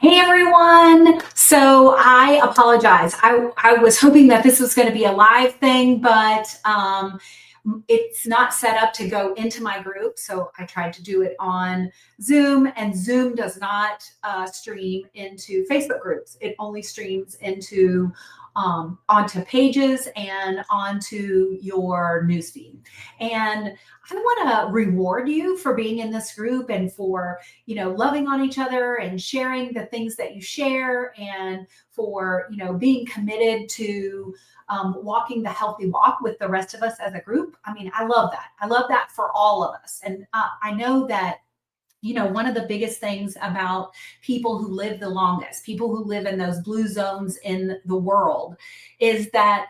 Hey everyone. So I apologize. I was hoping that this was going to be a live thing, but it's not set up to go into my group. So I tried to do it on Zoom, and Zoom does not stream into Facebook groups. It only streams into onto pages and onto your newsfeed. And I want to reward you for being in this group and for loving on each other and sharing the things that you share, and for being committed to walking the healthy walk with the rest of us as a group. I mean, I love that. I love that for all of us. And I know that one of the biggest things about people who live the longest, people who live in those blue zones in the world, is that,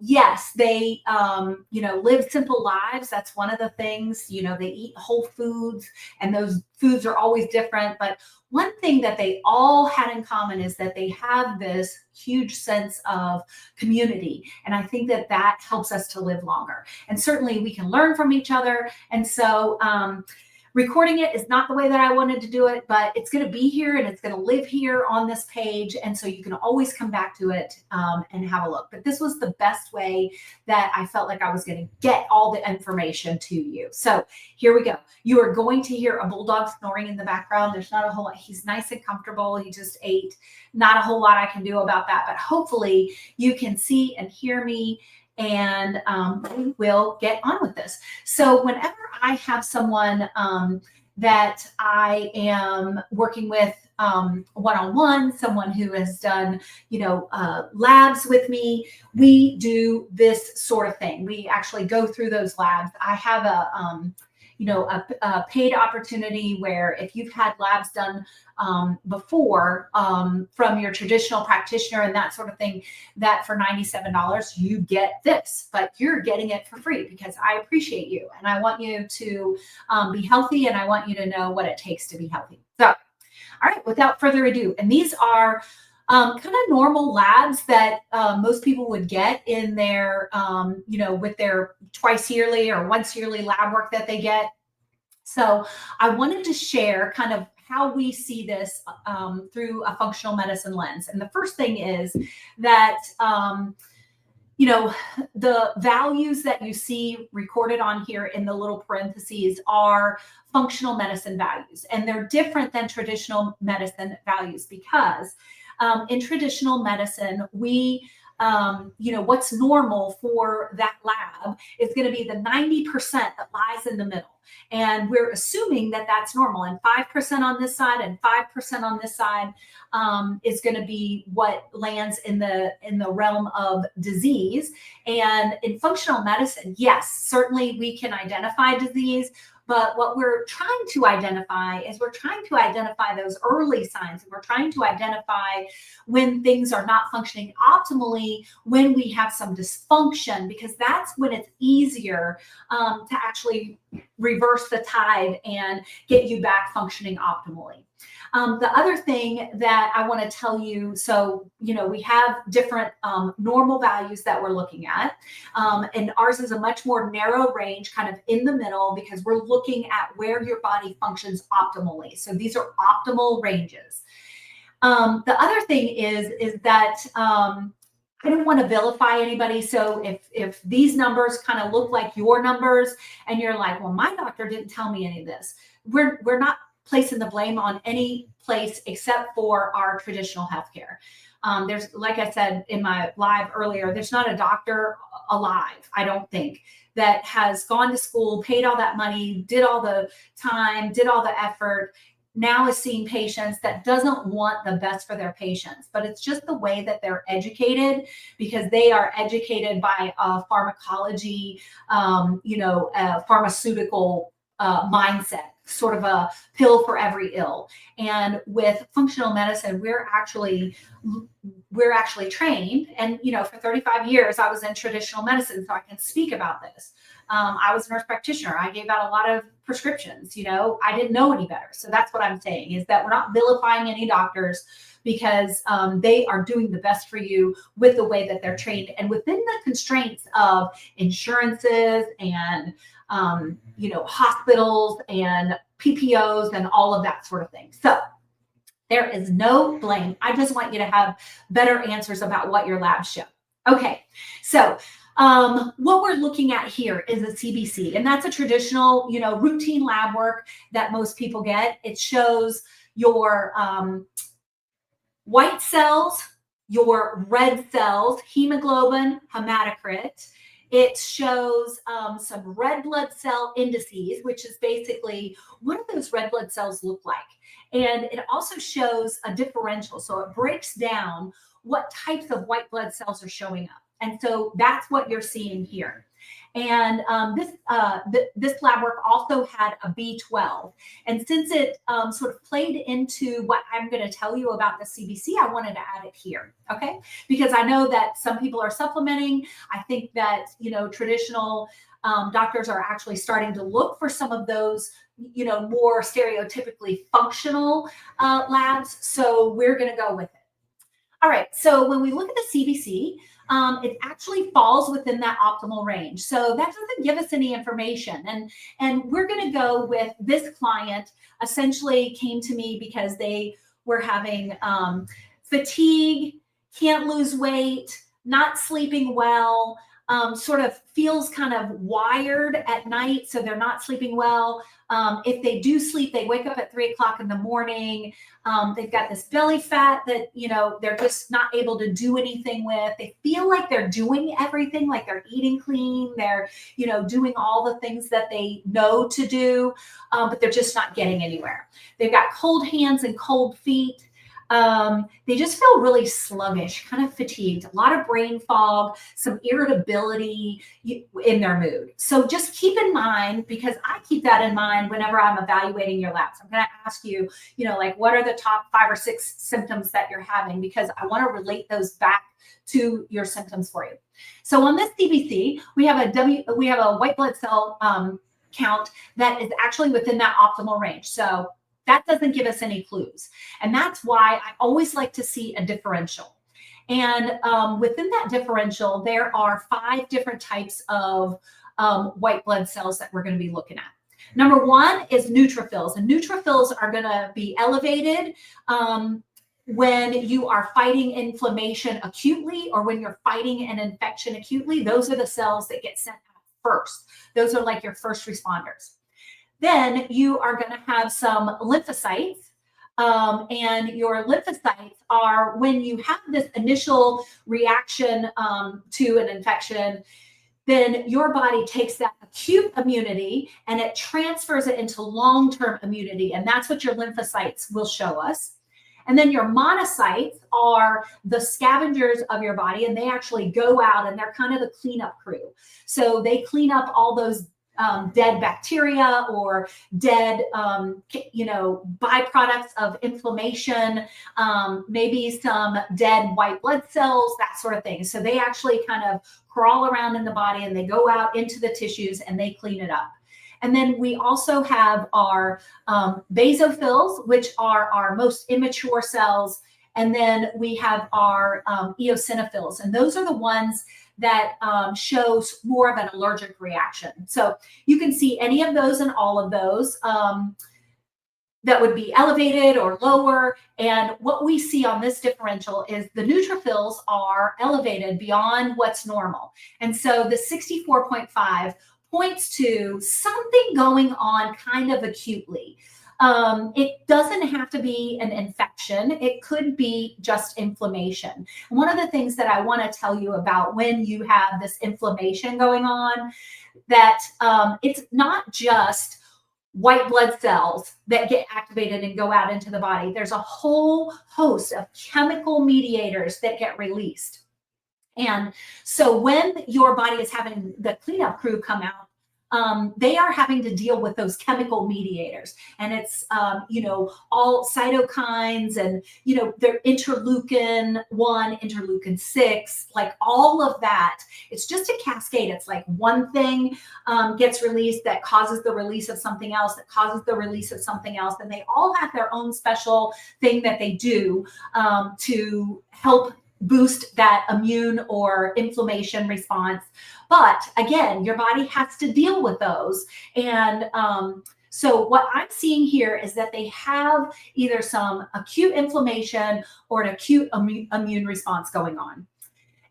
yes, they, live simple lives. That's one of the things. They eat whole foods, and those foods are always different. But one thing that they all had in common is that they have this huge sense of community. And I think that that helps us to live longer. And certainly we can learn from each other. And so, recording it is not the way that I wanted to do it, but it's going to be here and it's going to live here on this page. And so you can always come back to it and have a look. But this was the best way that I felt like I was going to get all the information to you. So here we go. You are going to hear a bulldog snoring in the background. There's not a whole lot. He's nice and comfortable. He just ate. Not a whole lot I can do about that, but hopefully you can see and hear me, and we will get on with this. So whenever I have someone that I am working with one-on-one, someone who has done, labs with me, we do this sort of thing. We actually go through those labs. I have a paid opportunity where if you've had labs done before from your traditional practitioner and that sort of thing, that for $97 you get this, but you're getting it for free because I appreciate you and I want you to be healthy, and I want you to know what it takes to be healthy. So, all right, without further ado, and these are kind of normal labs that most people would get in their, with their twice yearly or once yearly lab work that they get. So I wanted to share kind of how we see this through a functional medicine lens. And the first thing is that, the values that you see recorded on here in the little parentheses are functional medicine values. And they're different than traditional medicine values because in traditional medicine, we, what's normal for that lab is going to be the 90% that lies in the middle. And we're assuming that that's normal. And 5% on this side and 5% on this side is going to be what lands in the realm of disease. And in functional medicine, yes, certainly we can identify disease. But what we're trying to identify is we're trying to identify those early signs. And we're trying to identify when things are not functioning optimally, when we have some dysfunction, because that's when it's easier to actually reverse the tide and get you back functioning optimally. The other thing that I want to tell you, so, we have different normal values that we're looking at. And ours is a much more narrow range, kind of in the middle, because we're looking at where your body functions optimally. So these are optimal ranges. The other thing is that I don't want to vilify anybody. So if these numbers kind of look like your numbers and you're like, well, my doctor didn't tell me any of this, we're not placing the blame on any place except for our traditional healthcare. There's, like I said in my live earlier, there's not a doctor alive, I don't think, that has gone to school, paid all that money, did all the time, did all the effort, now is seeing patients that doesn't want the best for their patients. But it's just the way that they're educated, because they are educated by pharmacology, a pharmaceutical mindset, sort of a pill for every ill. And with functional medicine, we're actually trained. And, for 35 years, I was in traditional medicine, so I can speak about this. I was a nurse practitioner. I gave out a lot of prescriptions. I didn't know any better. So that's what I'm saying, is that we're not vilifying any doctors, because they are doing the best for you with the way that they're trained and within the constraints of insurances and hospitals and PPOs and all of that sort of thing. So there is no blame. I just want you to have better answers about what your labs show. Okay, so what we're looking at here is a CBC, and that's a traditional, routine lab work that most people get. It shows your white cells, your red cells, hemoglobin, hematocrit. It shows some red blood cell indices, which is basically what do those red blood cells look like? And it also shows a differential. So it breaks down what types of white blood cells are showing up. And so that's what you're seeing here. And this lab work also had a B12. And since it sort of played into what I'm going to tell you about the CBC, I wanted to add it here, okay? Because I know that some people are supplementing. I think that, traditional doctors are actually starting to look for some of those, more stereotypically functional labs. So we're going to go with it. All right, so when we look at the CBC, it actually falls within that optimal range. So that doesn't give us any information. And we're going to go with this client essentially came to me because they were having fatigue, can't lose weight, not sleeping well, sort of feels kind of wired at night, so they're not sleeping well. If they do sleep, they wake up at 3 o'clock in the morning. They've got this belly fat that, they're just not able to do anything with. They feel like they're doing everything, like they're eating clean. They're, doing all the things that they know to do, but they're just not getting anywhere. They've got cold hands and cold feet. They just feel really sluggish, kind of fatigued, a lot of brain fog, some irritability in their mood. So just keep in mind, because I keep that in mind whenever I'm evaluating your labs. I'm going to ask you, what are the top 5 or 6 symptoms that you're having, because I want to relate those back to your symptoms for you. So on this CBC, we have a white blood cell count that is actually within that optimal range. So that doesn't give us any clues. And that's why I always like to see a differential. And within that differential, there are 5 different types of white blood cells that we're going to be looking at. Number 1 is neutrophils. And neutrophils are going to be elevated when you are fighting inflammation acutely, or when you're fighting an infection acutely. Those are the cells that get sent out first. Those are like your first responders. Then you are going to have some lymphocytes, and your lymphocytes are when you have this initial reaction to an infection, then your body takes that acute immunity and it transfers it into long-term immunity. And that's what your lymphocytes will show us. And then your monocytes are the scavengers of your body, and they actually go out and they're kind of the cleanup crew. So they clean up all those dead bacteria or dead, byproducts of inflammation, maybe some dead white blood cells, that sort of thing. So they actually kind of crawl around in the body and they go out into the tissues and they clean it up. And then we also have our basophils, which are our most immature cells. And then we have our eosinophils, and those are the ones that shows more of an allergic reaction. So you can see any of those and all of those that would be elevated or lower. And what we see on this differential is the neutrophils are elevated beyond what's normal. And so the 64.5 points to something going on kind of acutely. It doesn't have to be an infection. It could be just inflammation. And one of the things that I want to tell you about when you have this inflammation going on, that it's not just white blood cells that get activated and go out into the body. There's a whole host of chemical mediators that get released. And so when your body is having the cleanup crew come out, they are having to deal with those chemical mediators, and it's all cytokines, and they're interleukin 1, interleukin 6, like all of that. It's just a cascade. It's like one thing gets released that causes the release of something else, that causes the release of something else, and they all have their own special thing that they do to help boost that immune or inflammation response. But again, your body has to deal with those. And so what I'm seeing here is that they have either some acute inflammation or an acute immune response going on.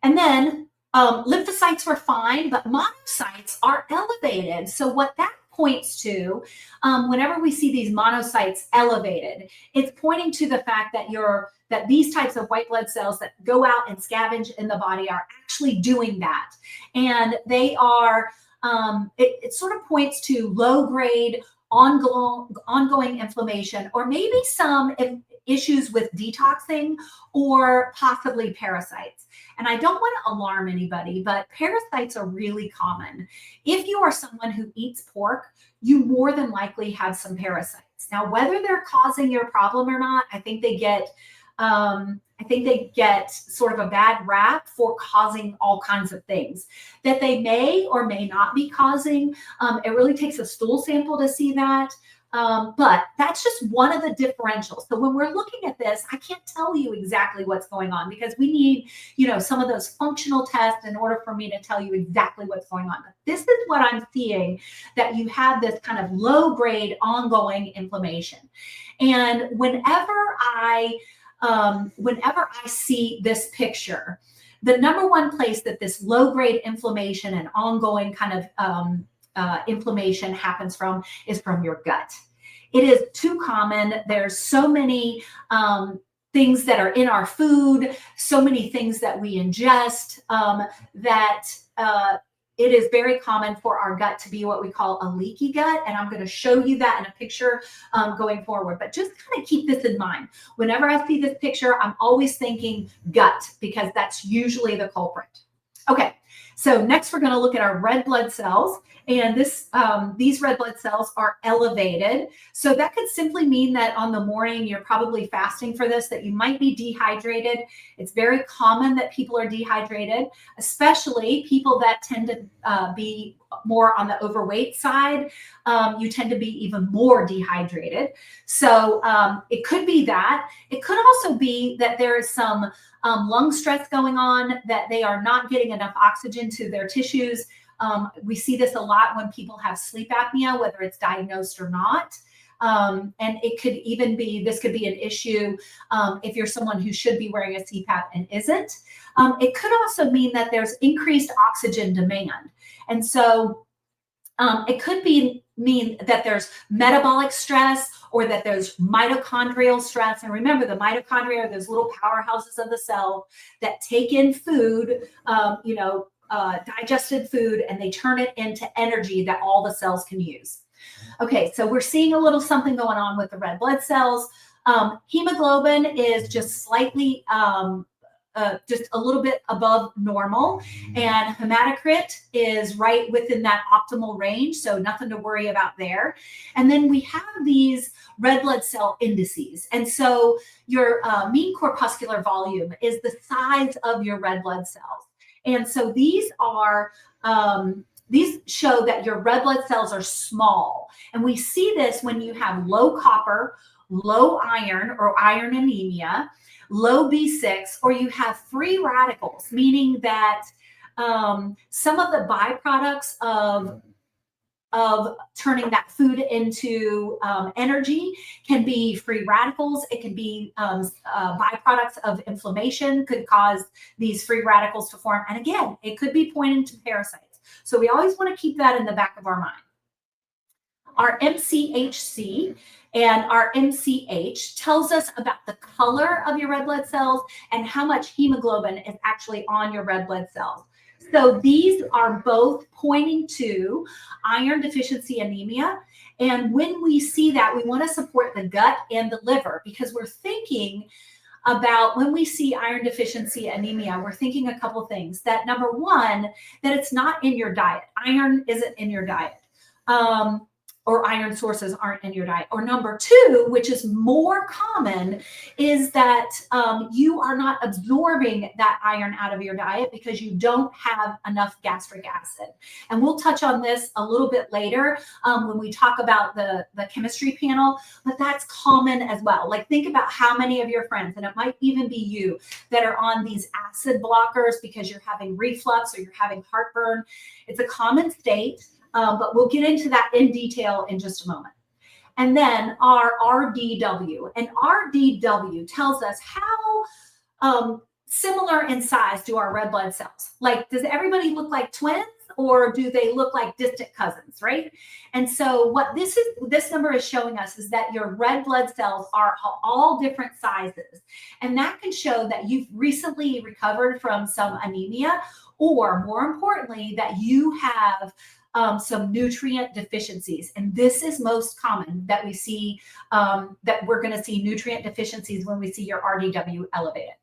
And then lymphocytes were fine, but monocytes are elevated. So what that points to, whenever we see these monocytes elevated, it's pointing to the fact that that these types of white blood cells that go out and scavenge in the body are actually doing that. And they are, it sort of points to low grade ongoing inflammation, or maybe some issues with detoxing, or possibly parasites. And I don't want to alarm anybody, but parasites are really common. If you are someone who eats pork, you more than likely have some parasites. Now, whether they're causing your problem or not, I think they get sort of a bad rap for causing all kinds of things that they may or may not be causing. It really takes a stool sample to see that. But that's just one of the differentials. So when we're looking at this, I can't tell you exactly what's going on, because we need, some of those functional tests in order for me to tell you exactly what's going on. But this is what I'm seeing, that you have this kind of low grade ongoing inflammation. And whenever I see this picture, the number one place that this low grade inflammation and ongoing kind of inflammation happens from is from your gut. It is too common. There's so many things that are in our food, so many things that we ingest, that it is very common for our gut to be what we call a leaky gut. And I'm going to show you that in a picture going forward. But just kind of keep this in mind. Whenever I see this picture, I'm always thinking gut, because that's usually the culprit. Okay, so next we're going to look at our red blood cells. And these red blood cells are elevated. So that could simply mean that on the morning, you're probably fasting for this, that you might be dehydrated. It's very common that people are dehydrated, especially people that tend to be more on the overweight side. You tend to be even more dehydrated. So it could be that. It could also be that there is some lung stress going on, that they are not getting enough oxygen to their tissues. We see this a lot when people have sleep apnea, whether it's diagnosed or not. And it could even be, this could be an issue if you're someone who should be wearing a CPAP and isn't. It could also mean that there's increased oxygen demand. And so it could mean that there's metabolic stress, or that there's mitochondrial stress. And remember, the mitochondria are those little powerhouses of the cell that take in food, digested food, and they turn it into energy that all the cells can use. Okay, so we're seeing a little something going on with the red blood cells. Hemoglobin is just slightly, just a little bit above normal, and hematocrit is right within that optimal range, so nothing to worry about there. And then we have these red blood cell indices. And so your mean corpuscular volume is the size of your red blood cells. And so these show that your red blood cells are small. And we see this when you have low copper, low iron or iron anemia, low B6, or you have free radicals, meaning that some of the byproducts of turning that food into energy can be free radicals. It can be byproducts of inflammation, could cause these free radicals to form. And again, it could be pointing to parasites. So we always want to keep that in the back of our mind. Our MCHC and our MCH tells us about the color of your red blood cells and how much hemoglobin is actually on your red blood cells. So these are both pointing to iron deficiency anemia. And when we see that, we want to support the gut and the liver, because we're thinking about, when we see iron deficiency anemia, we're thinking a couple things. That number one, that it's not in your diet. Iron isn't in your diet. or iron sources aren't in your diet. Or number two, which is more common, is that you are not absorbing that iron out of your diet because you don't have enough gastric acid. And we'll touch on this a little bit later when we talk about the chemistry panel, but that's common as well. Like think about how many of your friends, and it might even be you, that are on these acid blockers because you're having reflux or you're having heartburn. It's a common state. But we'll get into that in detail in just a moment. And then our RDW. And RDW tells us how similar in size do our red blood cells. Like, does everybody look like twins or do they look like distant cousins, right? And so what this number is showing us is that your red blood cells are all different sizes. And that can show that you've recently recovered from some anemia, or more importantly, that you have some nutrient deficiencies. And this is most common that we see, that we're going to see nutrient deficiencies when we see your RDW elevated.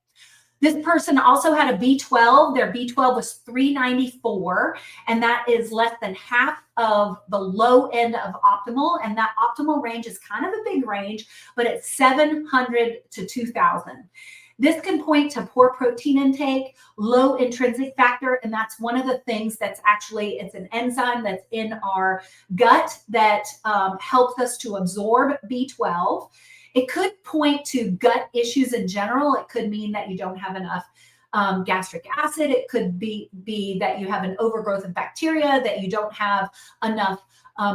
This person also had a B12. Their B12 was 394, and that is less than half of the low end of optimal. And that optimal range is kind of a big range, but it's 700 to 2000. This can point to poor protein intake, low intrinsic factor, and that's one of the things that's actually, it's an enzyme that's in our gut that helps us to absorb B12. It could point to gut issues in general. It could mean that you don't have enough gastric acid. It could be that you have an overgrowth of bacteria, that you don't have enough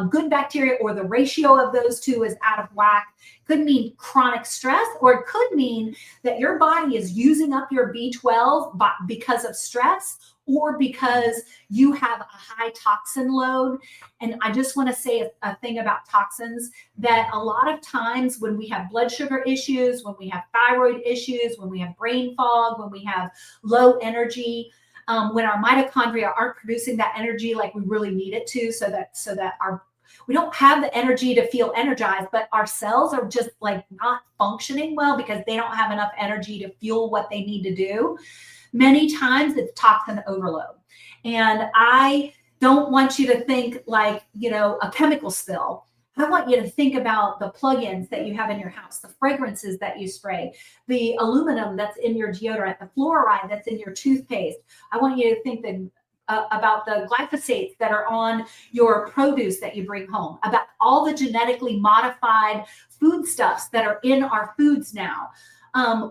good bacteria, or the ratio of those two is out of whack. Could mean chronic stress, or it could mean that your body is using up your B12 because of stress, or because you have a high toxin load. And I just want to say a thing about toxins, that a lot of times when we have blood sugar issues, when we have thyroid issues, when we have brain fog, when we have low energy, when our mitochondria aren't producing that energy like we really need it to, so that we don't have the energy to feel energized, but our cells are just like not functioning well because they don't have enough energy to fuel what they need to do. Many times it's toxin overload. And I don't want you to think like, a chemical spill. I want you to think about the plugins that you have in your house, the fragrances that you spray, the aluminum that's in your deodorant, the fluoride that's in your toothpaste. I want you to think about the glyphosates that are on your produce that you bring home, about all the genetically modified foodstuffs that are in our foods now.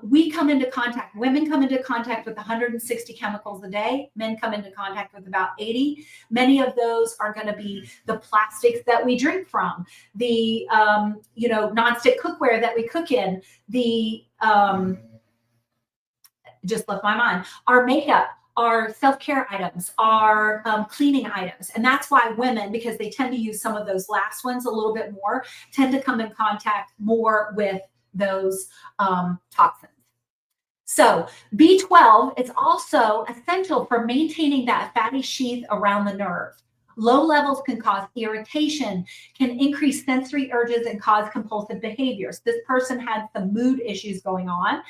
Women come into contact with 160 chemicals a day. Men come into contact with about 80. Many of those are going to be the plastics that we drink from, the, nonstick cookware that we cook in, the, just left my mind, our makeup, our self-care items, our cleaning items. And that's why women, because they tend to use some of those last ones a little bit more, tend to come in contact more with those toxins. So B12 is also essential for maintaining that fatty sheath around the nerve. Low levels can cause irritation, can increase sensory urges, and cause compulsive behaviors. This person had some mood issues going on.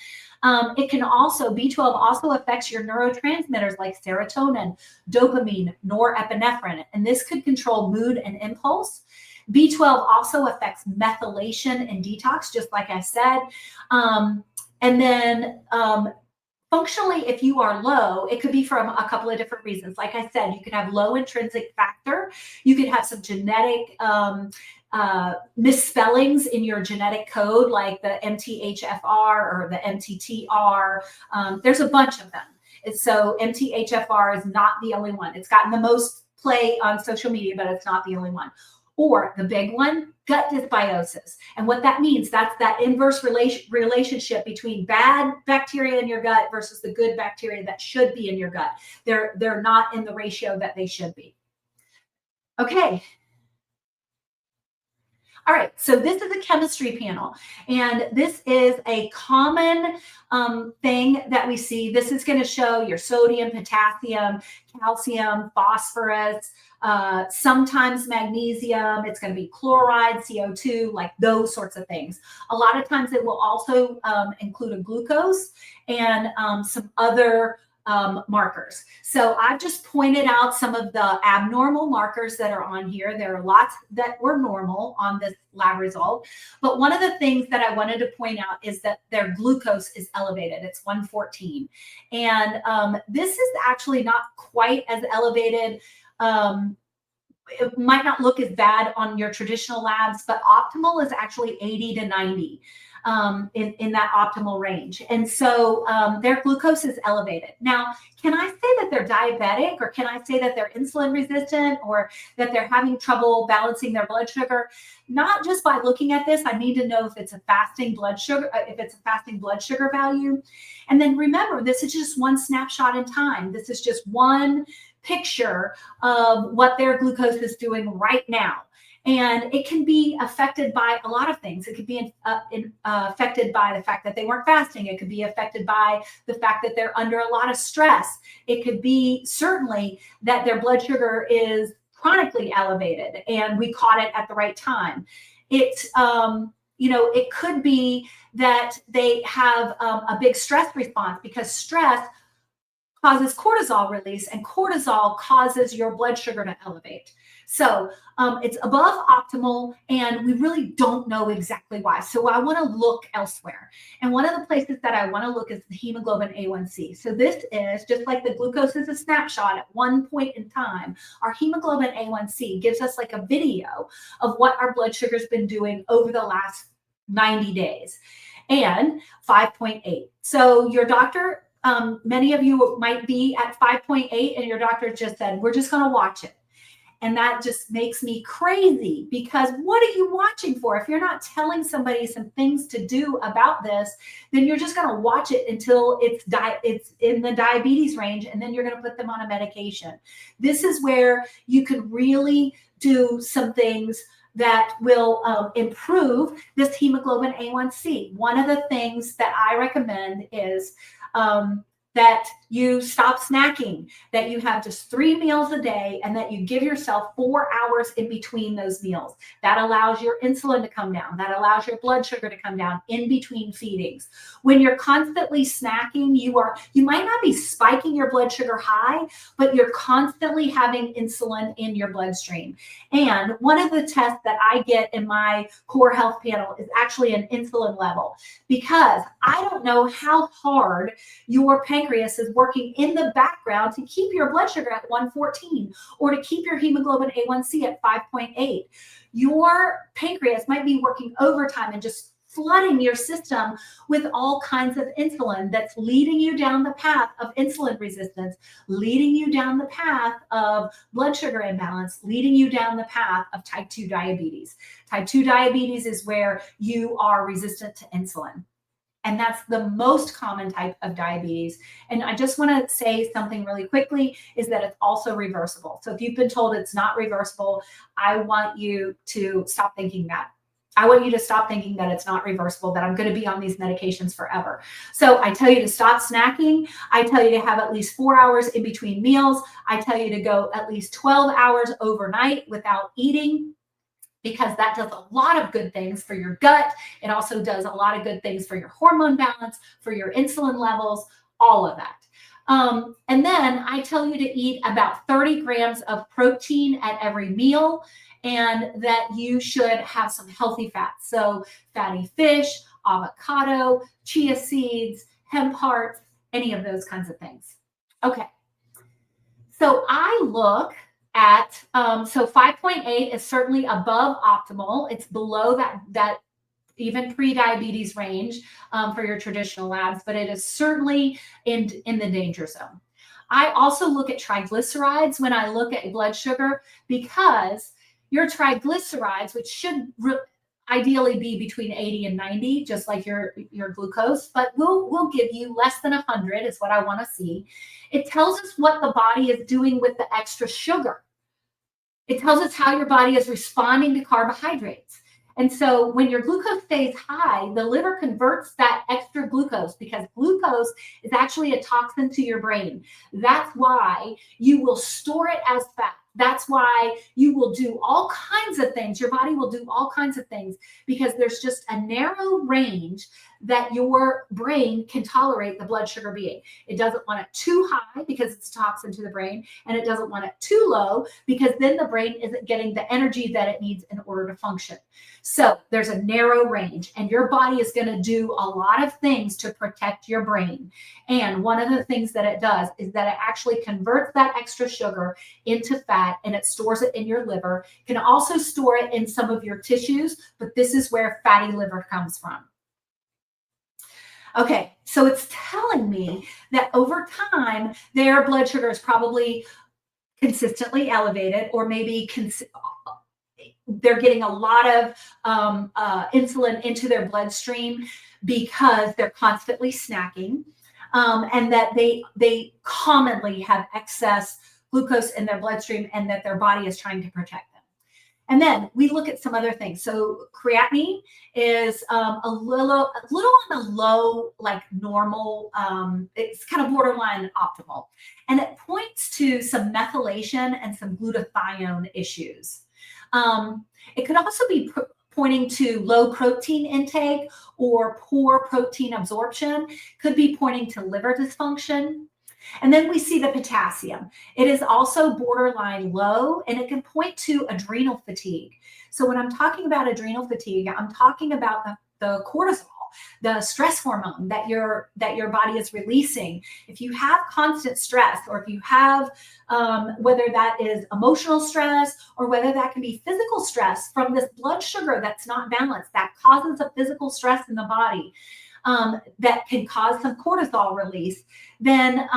B12 also affects your neurotransmitters like serotonin, dopamine, norepinephrine, and this could control mood and impulse. B12 also affects methylation and detox, just like I said. Functionally, if you are low, it could be from a couple of different reasons. Like I said, you could have low intrinsic factor. You could have some genetic misspellings in your genetic code, like the MTHFR or the MTTR. There's a bunch of them. So MTHFR is not the only one. It's gotten the most play on social media, but it's not the only one. Or the big one, gut dysbiosis. And what that means, that's that inverse relationship between bad bacteria in your gut versus the good bacteria that should be in your gut. They're not in the ratio that they should be. Okay. All right, so this is a chemistry panel, and this is a common thing that we see. This is going to show your sodium, potassium, calcium, phosphorus, sometimes magnesium. It's going to be chloride, CO2, like those sorts of things. A lot of times it will also include a glucose and some other markers. So I've just pointed out some of the abnormal markers that are on here. There are lots that were normal on this lab result. But one of the things that I wanted to point out is that their glucose is elevated. It's 114. And this is actually not quite as elevated. It might not look as bad on your traditional labs, but optimal is actually 80 to 90 in that optimal range. And so their glucose is elevated. Now, can I say that they're diabetic, or can I say that they're insulin resistant, or that they're having trouble balancing their blood sugar? Not just by looking at this. I need to know if it's a fasting blood sugar, value. And then remember, this is just one snapshot in time. This is just one picture of what their glucose is doing right now. And it can be affected by a lot of things. It could be affected by the fact that they weren't fasting. It could be affected by the fact that they're under a lot of stress. It could be certainly that their blood sugar is chronically elevated and we caught it at the right time. It could be that they have a big stress response, because stress causes cortisol release, and cortisol causes your blood sugar to elevate. So it's above optimal, and we really don't know exactly why. So I want to look elsewhere. And one of the places that I want to look is the hemoglobin A1C. So this is just like the glucose is a snapshot at one point in time. Our hemoglobin A1C gives us like a video of what our blood sugar's been doing over the last 90 days, and 5.8. So your doctor, many of you might be at 5.8 and your doctor just said, we're just going to watch it. And that just makes me crazy, because what are you watching for? If you're not telling somebody some things to do about this, then you're just going to watch it until it's in the diabetes range, and then you're going to put them on a medication. This is where you can really do some things that will improve this hemoglobin A1C. One of the things that I recommend is that you stop snacking, that you have just 3 meals a day, and that you give yourself 4 hours in between those meals. That allows your insulin to come down. That allows your blood sugar to come down in between feedings. When you're constantly snacking, you might not be spiking your blood sugar high, but you're constantly having insulin in your bloodstream. And one of the tests that I get in my core health panel is actually an insulin level, because I don't know how hard your pancreas is working in the background to keep your blood sugar at 114, or to keep your hemoglobin A1C at 5.8. Your pancreas might be working overtime and just flooding your system with all kinds of insulin that's leading you down the path of insulin resistance, leading you down the path of blood sugar imbalance, leading you down the path of type 2 diabetes. Type 2 diabetes is where you are resistant to insulin. And that's the most common type of diabetes. And I just want to say something really quickly, is that it's also reversible. So if you've been told it's not reversible, I want you to stop thinking that. I want you to stop thinking that it's not reversible, that I'm going to be on these medications forever. So I tell you to stop snacking. I tell you to have at least 4 hours in between meals. I tell you to go at least 12 hours overnight without eating, because that does a lot of good things for your gut. It also does a lot of good things for your hormone balance, for your insulin levels, all of that. And then I tell you to eat about 30 grams of protein at every meal, and that you should have some healthy fats. So fatty fish, avocado, chia seeds, hemp hearts, any of those kinds of things. Okay. So I look at, so 5.8 is certainly above optimal. It's below that even pre-diabetes range for your traditional labs, but it is certainly in the danger zone. I also look at triglycerides when I look at blood sugar, because your triglycerides, which should ideally be between 80 and 90, just like your glucose, but we'll give you less than 100 is what I want to see. It tells us what the body is doing with the extra sugar. It tells us how your body is responding to carbohydrates. And so when your glucose stays high, the liver converts that extra glucose, because glucose is actually a toxin to your brain. That's why you will store it as fat. That's why you will do all kinds of things. Your body will do all kinds of things because there's just a narrow range that your brain can tolerate the blood sugar being. It doesn't want it too high because it's a toxin to the brain, and it doesn't want it too low because then the brain isn't getting the energy that it needs in order to function. So there's a narrow range, and your body is going to do a lot of things to protect your brain. And one of the things that it does is that it actually converts that extra sugar into fat, and it stores it in your liver. It can also store it in some of your tissues, but this is where fatty liver comes from. Okay, so it's telling me that over time, their blood sugar is probably consistently elevated, or maybe they're getting a lot of insulin into their bloodstream because they're constantly snacking, and that they commonly have excess glucose in their bloodstream, and that their body is trying to protect them. And then we look at some other things. So creatinine is a little on the low, like normal. It's kind of borderline optimal, and it points to some methylation and some glutathione issues. It could also be pointing to low protein intake or poor protein absorption. Could be pointing to liver dysfunction. And then we see the potassium. It is also borderline low, and it can point to adrenal fatigue. So when I'm talking about adrenal fatigue, I'm talking about the cortisol, the stress hormone that your body is releasing. If you have constant stress, or if you have whether that is emotional stress, or whether that can be physical stress from this blood sugar that's not balanced, that causes a physical stress in the body, that can cause some cortisol release, then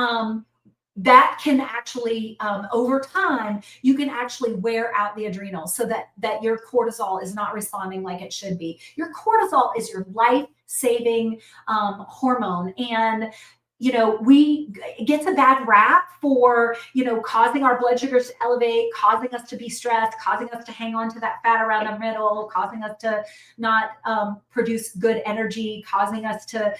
that can actually, over time, you can actually wear out the adrenals so that your cortisol is not responding like it should be. Your cortisol is your life-saving hormone. And it gets a bad rap for, causing our blood sugars to elevate, causing us to be stressed, causing us to hang on to that fat around the middle, causing us to not produce good energy, causing us to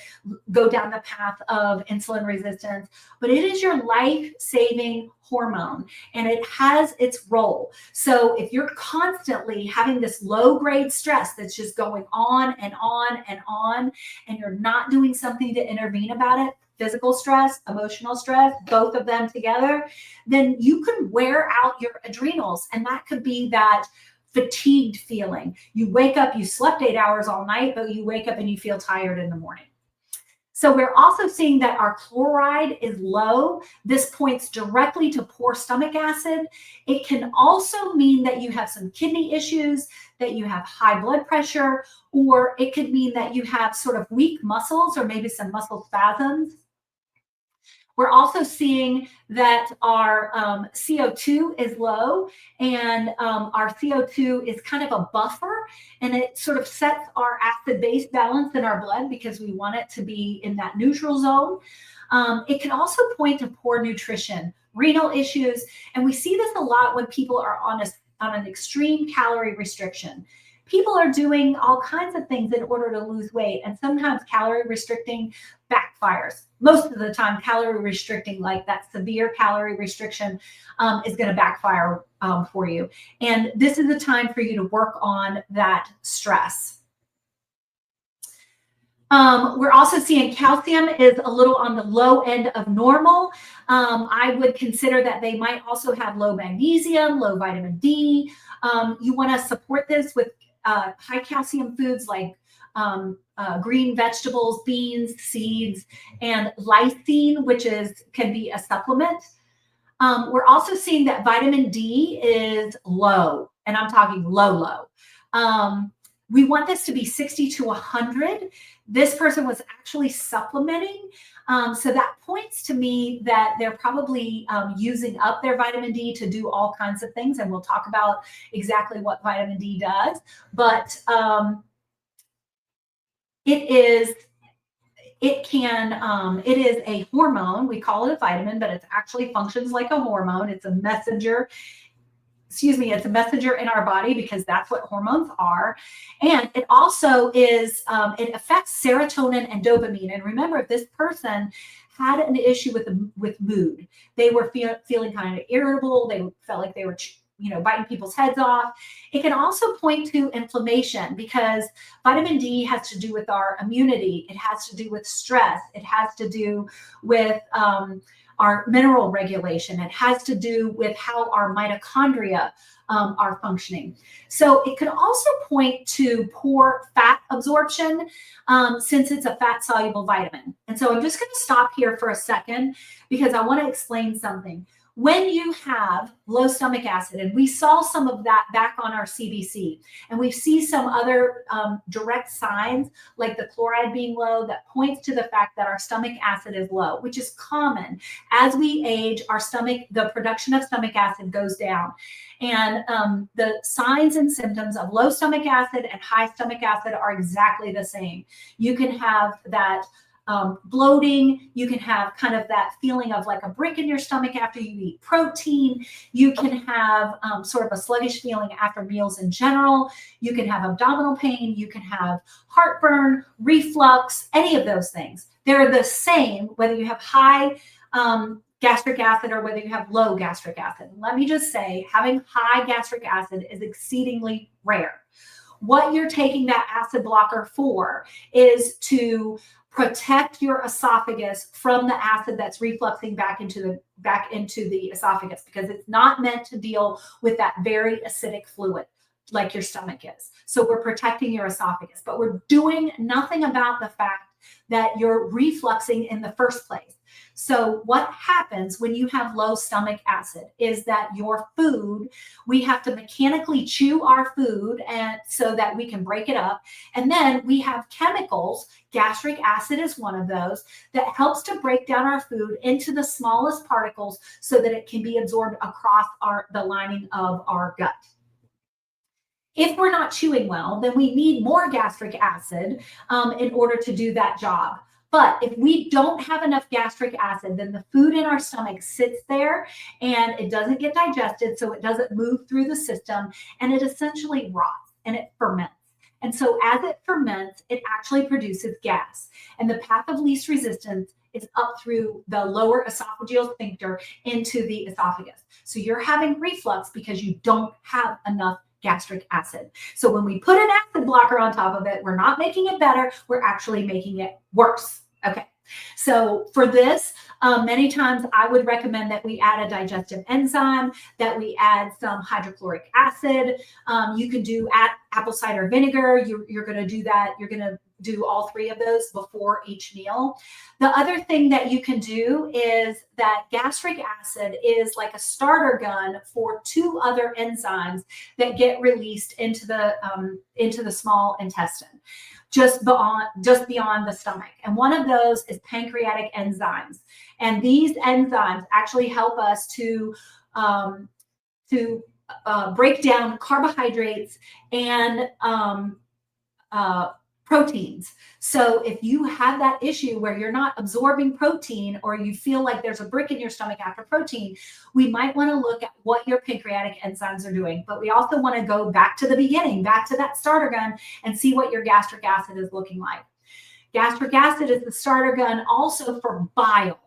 go down the path of insulin resistance. But it is your life-saving hormone, and it has its role. So if you're constantly having this low-grade stress that's just going on and on and on, and you're not doing something to intervene about it, physical stress, emotional stress, both of them together, then you can wear out your adrenals. And that could be that fatigued feeling. You wake up, you slept 8 hours all night, but you wake up and you feel tired in the morning. So we're also seeing that our chloride is low. This points directly to poor stomach acid. It can also mean that you have some kidney issues, that you have high blood pressure, or it could mean that you have sort of weak muscles or maybe some muscle spasms. We're also seeing that our CO2 is low, and our CO2 is kind of a buffer, and it sort of sets our acid-base balance in our blood because we want it to be in that neutral zone. It can also point to poor nutrition, renal issues, and we see this a lot when people are on an extreme calorie restriction. People are doing all kinds of things in order to lose weight, and sometimes calorie restricting backfires. Most of the time, calorie restricting, like that severe calorie restriction, is going to backfire for you. And this is a time for you to work on that stress. We're also seeing calcium is a little on the low end of normal. I would consider that they might also have low magnesium, low vitamin D. You want to support this with high calcium foods like green vegetables, beans, seeds, and lysine, which can be a supplement. We're also seeing that vitamin D is low, and I'm talking low. We want this to be 60 to 100. This person was actually supplementing. So that points to me that they're probably using up their vitamin D to do all kinds of things. And we'll talk about exactly what vitamin D does. But it is a hormone. We call it a vitamin, but it actually functions like a hormone. It's a messenger. It's a messenger in our body because that's what hormones are. And it also it affects serotonin and dopamine. And remember, if this person had an issue with mood. They were feeling kind of irritable. They felt like they were biting people's heads off. It can also point to inflammation because vitamin D has to do with our immunity. It has to do with stress. It has to do with our mineral regulation. It has to do with how our mitochondria are functioning. So it could also point to poor fat absorption since it's a fat soluble vitamin. And so I'm just going to stop here for a second because I want to explain something. When you have low stomach acid, and we saw some of that back on our CBC, and we see some other direct signs like the chloride being low that points to the fact that our stomach acid is low, which is common. As we age, the production of stomach acid goes down. And the signs and symptoms of low stomach acid and high stomach acid are exactly the same. You can have that bloating. You can have kind of that feeling of like a brick in your stomach after you eat protein. You can have sort of a sluggish feeling after meals in general. You can have abdominal pain. You can have heartburn, reflux, any of those things. They're the same whether you have high gastric acid or whether you have low gastric acid. Let me just say, having high gastric acid is exceedingly rare. What you're taking that acid blocker for is to protect your esophagus from the acid that's refluxing back into the esophagus, because it's not meant to deal with that very acidic fluid like your stomach is. So we're protecting your esophagus, but we're doing nothing about the fact that you're refluxing in the first place. So what happens when you have low stomach acid is that your food, we have to mechanically chew our food and so that we can break it up. And then we have chemicals, gastric acid is one of those, that helps to break down our food into the smallest particles so that it can be absorbed across the lining of our gut. If we're not chewing well, then we need more gastric acid in order to do that job. But if we don't have enough gastric acid, then the food in our stomach sits there and it doesn't get digested, so it doesn't move through the system, and it essentially rots and it ferments. And so as it ferments, it actually produces gas. And the path of least resistance is up through the lower esophageal sphincter into the esophagus. So you're having reflux because you don't have enough gastric acid. So when we put an acid blocker on top of it, we're not making it better, we're actually making it worse. Okay. So for this, many times I would recommend that we add a digestive enzyme, that we add some hydrochloric acid. You could do apple cider vinegar. You're going to do that. You're going to do all three of those before each meal. The other thing that you can do is that gastric acid is like a starter gun for two other enzymes that get released into the small intestine, just beyond the stomach. And one of those is pancreatic enzymes. And these enzymes actually help us to break down carbohydrates and proteins. So if you have that issue where you're not absorbing protein, or you feel like there's a brick in your stomach after protein, we might want to look at what your pancreatic enzymes are doing. But we also want to go back to the beginning, back to that starter gun, and see what your gastric acid is looking like. Gastric acid is the starter gun also for bile.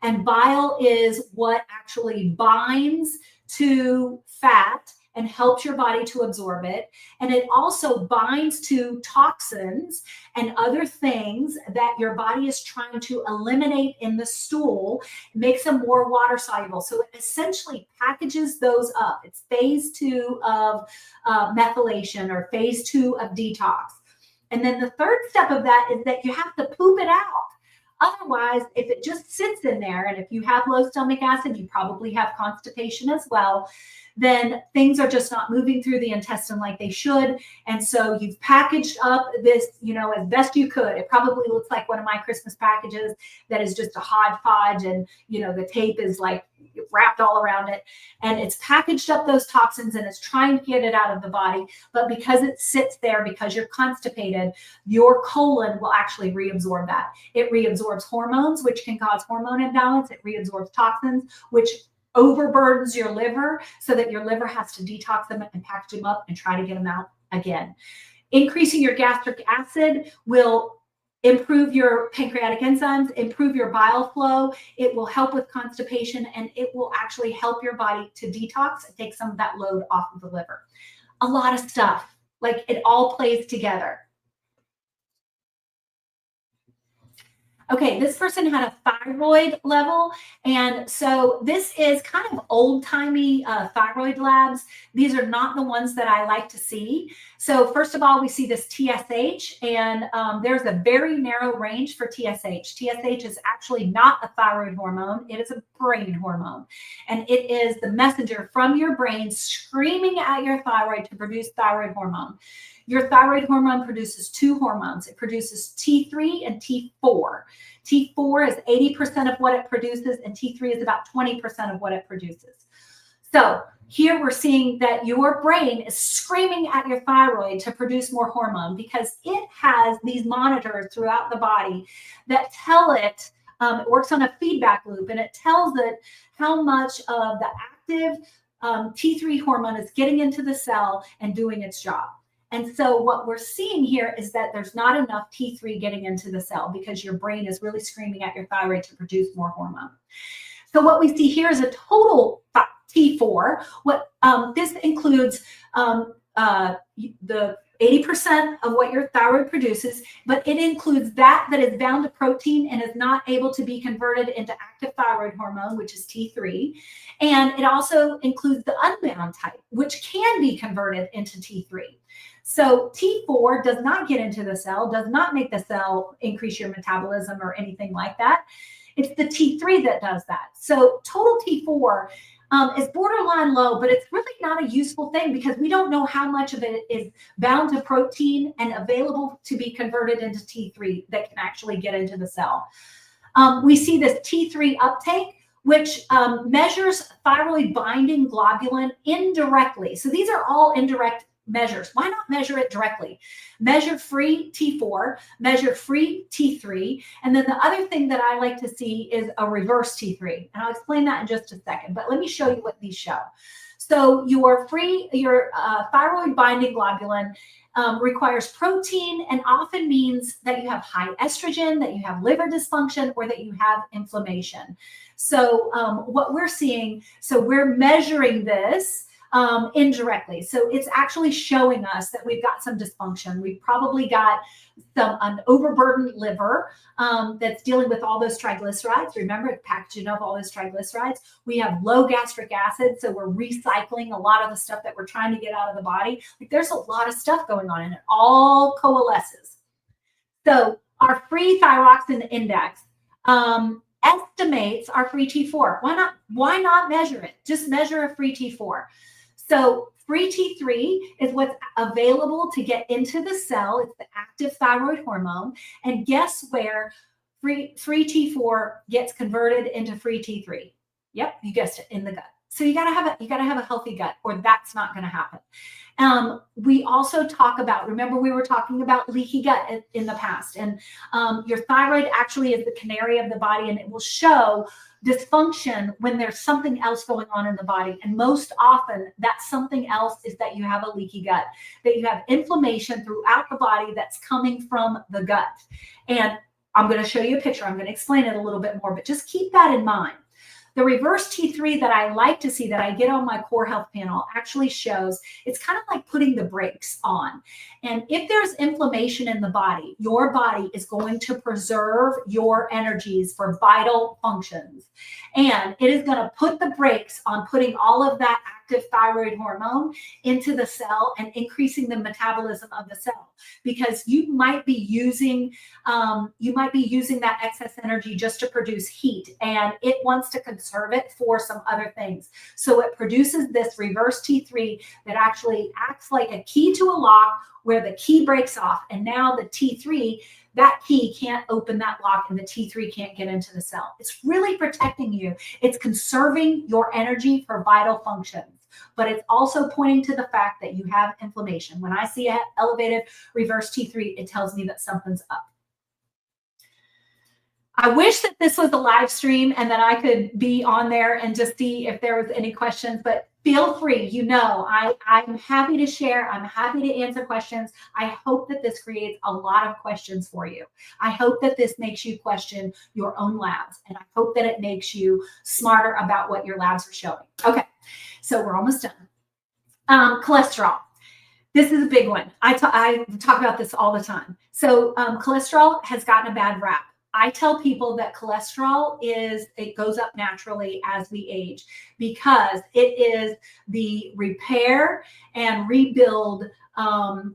And bile is what actually binds to fat and helps your body to absorb it. And it also binds to toxins and other things that your body is trying to eliminate in the stool, makes them more water soluble. So it essentially packages those up. It's phase 2 of methylation, or phase 2 of detox. And then the third step of that is that you have to poop it out. Otherwise, if it just sits in there, and if you have low stomach acid, you probably have constipation as well, then things are just not moving through the intestine like they should. And so you've packaged up this, as best you could. It probably looks like one of my Christmas packages that is just a hodgepodge, and, the tape is like wrapped all around it. And it's packaged up those toxins and it's trying to get it out of the body. But because it sits there, because you're constipated, your colon will actually reabsorb that. It reabsorbs hormones, which can cause hormone imbalance. It reabsorbs toxins, which overburdens your liver, so that your liver has to detox them and package them up and try to get them out again. Increasing your gastric acid will improve your pancreatic enzymes, improve your bile flow. It will help with constipation, and it will actually help your body to detox and take some of that load off of the liver. A lot of stuff, like it all plays together. Okay, this person had a thyroid level. And so this is kind of old-timey thyroid labs. These are not the ones that I like to see. So first of all, we see this TSH, and there's a very narrow range for TSH. TSH is actually not a thyroid hormone. It is a brain hormone. And it is the messenger from your brain screaming at your thyroid to produce thyroid hormone. Your thyroid hormone produces two hormones. It produces T3 and T4. T4 is 80% of what it produces, and T3 is about 20% of what it produces. So here we're seeing that your brain is screaming at your thyroid to produce more hormone because it has these monitors throughout the body that tell it, it works on a feedback loop, and it tells it how much of the active T3 hormone is getting into the cell and doing its job. And so what we're seeing here is that there's not enough T3 getting into the cell because your brain is really screaming at your thyroid to produce more hormone. So what we see here is a total T4. What this includes the 80% of what your thyroid produces, but it includes that is bound to protein and is not able to be converted into active thyroid hormone, which is T3. And it also includes the unbound type, which can be converted into T3. So T4 does not get into the cell, does not make the cell increase your metabolism or anything like that. It's the T3 that does that. So total T4 is borderline low, but it's really not a useful thing because we don't know how much of it is bound to protein and available to be converted into T3 that can actually get into the cell. We see this T3 uptake, which measures thyroid binding globulin indirectly. So these are all indirect measures. Why not measure it directly? Measure free T4, measure free T3, and then the other thing that I like to see is a reverse T3. And I'll explain that in just a second, but let me show you what these show. So your thyroid binding globulin requires protein and often means that you have high estrogen, that you have liver dysfunction, or that you have inflammation. So what we're seeing, so we're measuring this indirectly. So it's actually showing us that we've got some dysfunction. We've probably got an overburdened liver that's dealing with all those triglycerides. Remember, it's packaging up all those triglycerides. We have low gastric acid, so we're recycling a lot of the stuff that we're trying to get out of the body. Like there's a lot of stuff going on, and it all coalesces. So our free thyroxine index estimates our free T4. Why not measure it? Just measure a free T4. So free T3 is what's available to get into the cell. It's the active thyroid hormone. And guess where free T4 gets converted into free T3? Yep, you guessed it, in the gut. So you gotta have a healthy gut, or that's not going to happen. We also talk about, remember we were talking about leaky gut in the past, and your thyroid actually is the canary of the body, and it will show dysfunction when there's something else going on in the body. And most often that something else is that you have a leaky gut, that you have inflammation throughout the body that's coming from the gut. And I'm going to show you a picture. I'm going to explain it a little bit more, but just keep that in mind. The reverse T3 that I like to see, that I get on my Core Health panel, actually shows it's kind of like putting the brakes on. And if there's inflammation in the body, your body is going to preserve your energies for vital functions. And it is going to put the brakes on putting all of that active thyroid hormone into the cell and increasing the metabolism of the cell, because you might be using that excess energy just to produce heat, and it wants to conserve it for some other things. So it produces this reverse T3 that actually acts like a key to a lock, where the key breaks off, and now the T3, that key can't open that lock, and the T3 can't get into the cell. It's really protecting you. It's conserving your energy for vital functions, but it's also pointing to the fact that you have inflammation. When I see an elevated reverse T3, it tells me that something's up. I wish that this was a live stream and that I could be on there and just see if there was any questions, but feel free. I'm happy to share. I'm happy to answer questions. I hope that this creates a lot of questions for you. I hope that this makes you question your own labs, and I hope that it makes you smarter about what your labs are showing. Okay, so we're almost done. Cholesterol. This is a big one. I talk about this all the time. So cholesterol has gotten a bad rap. I tell people that cholesterol it goes up naturally as we age because it is the repair and rebuild lipid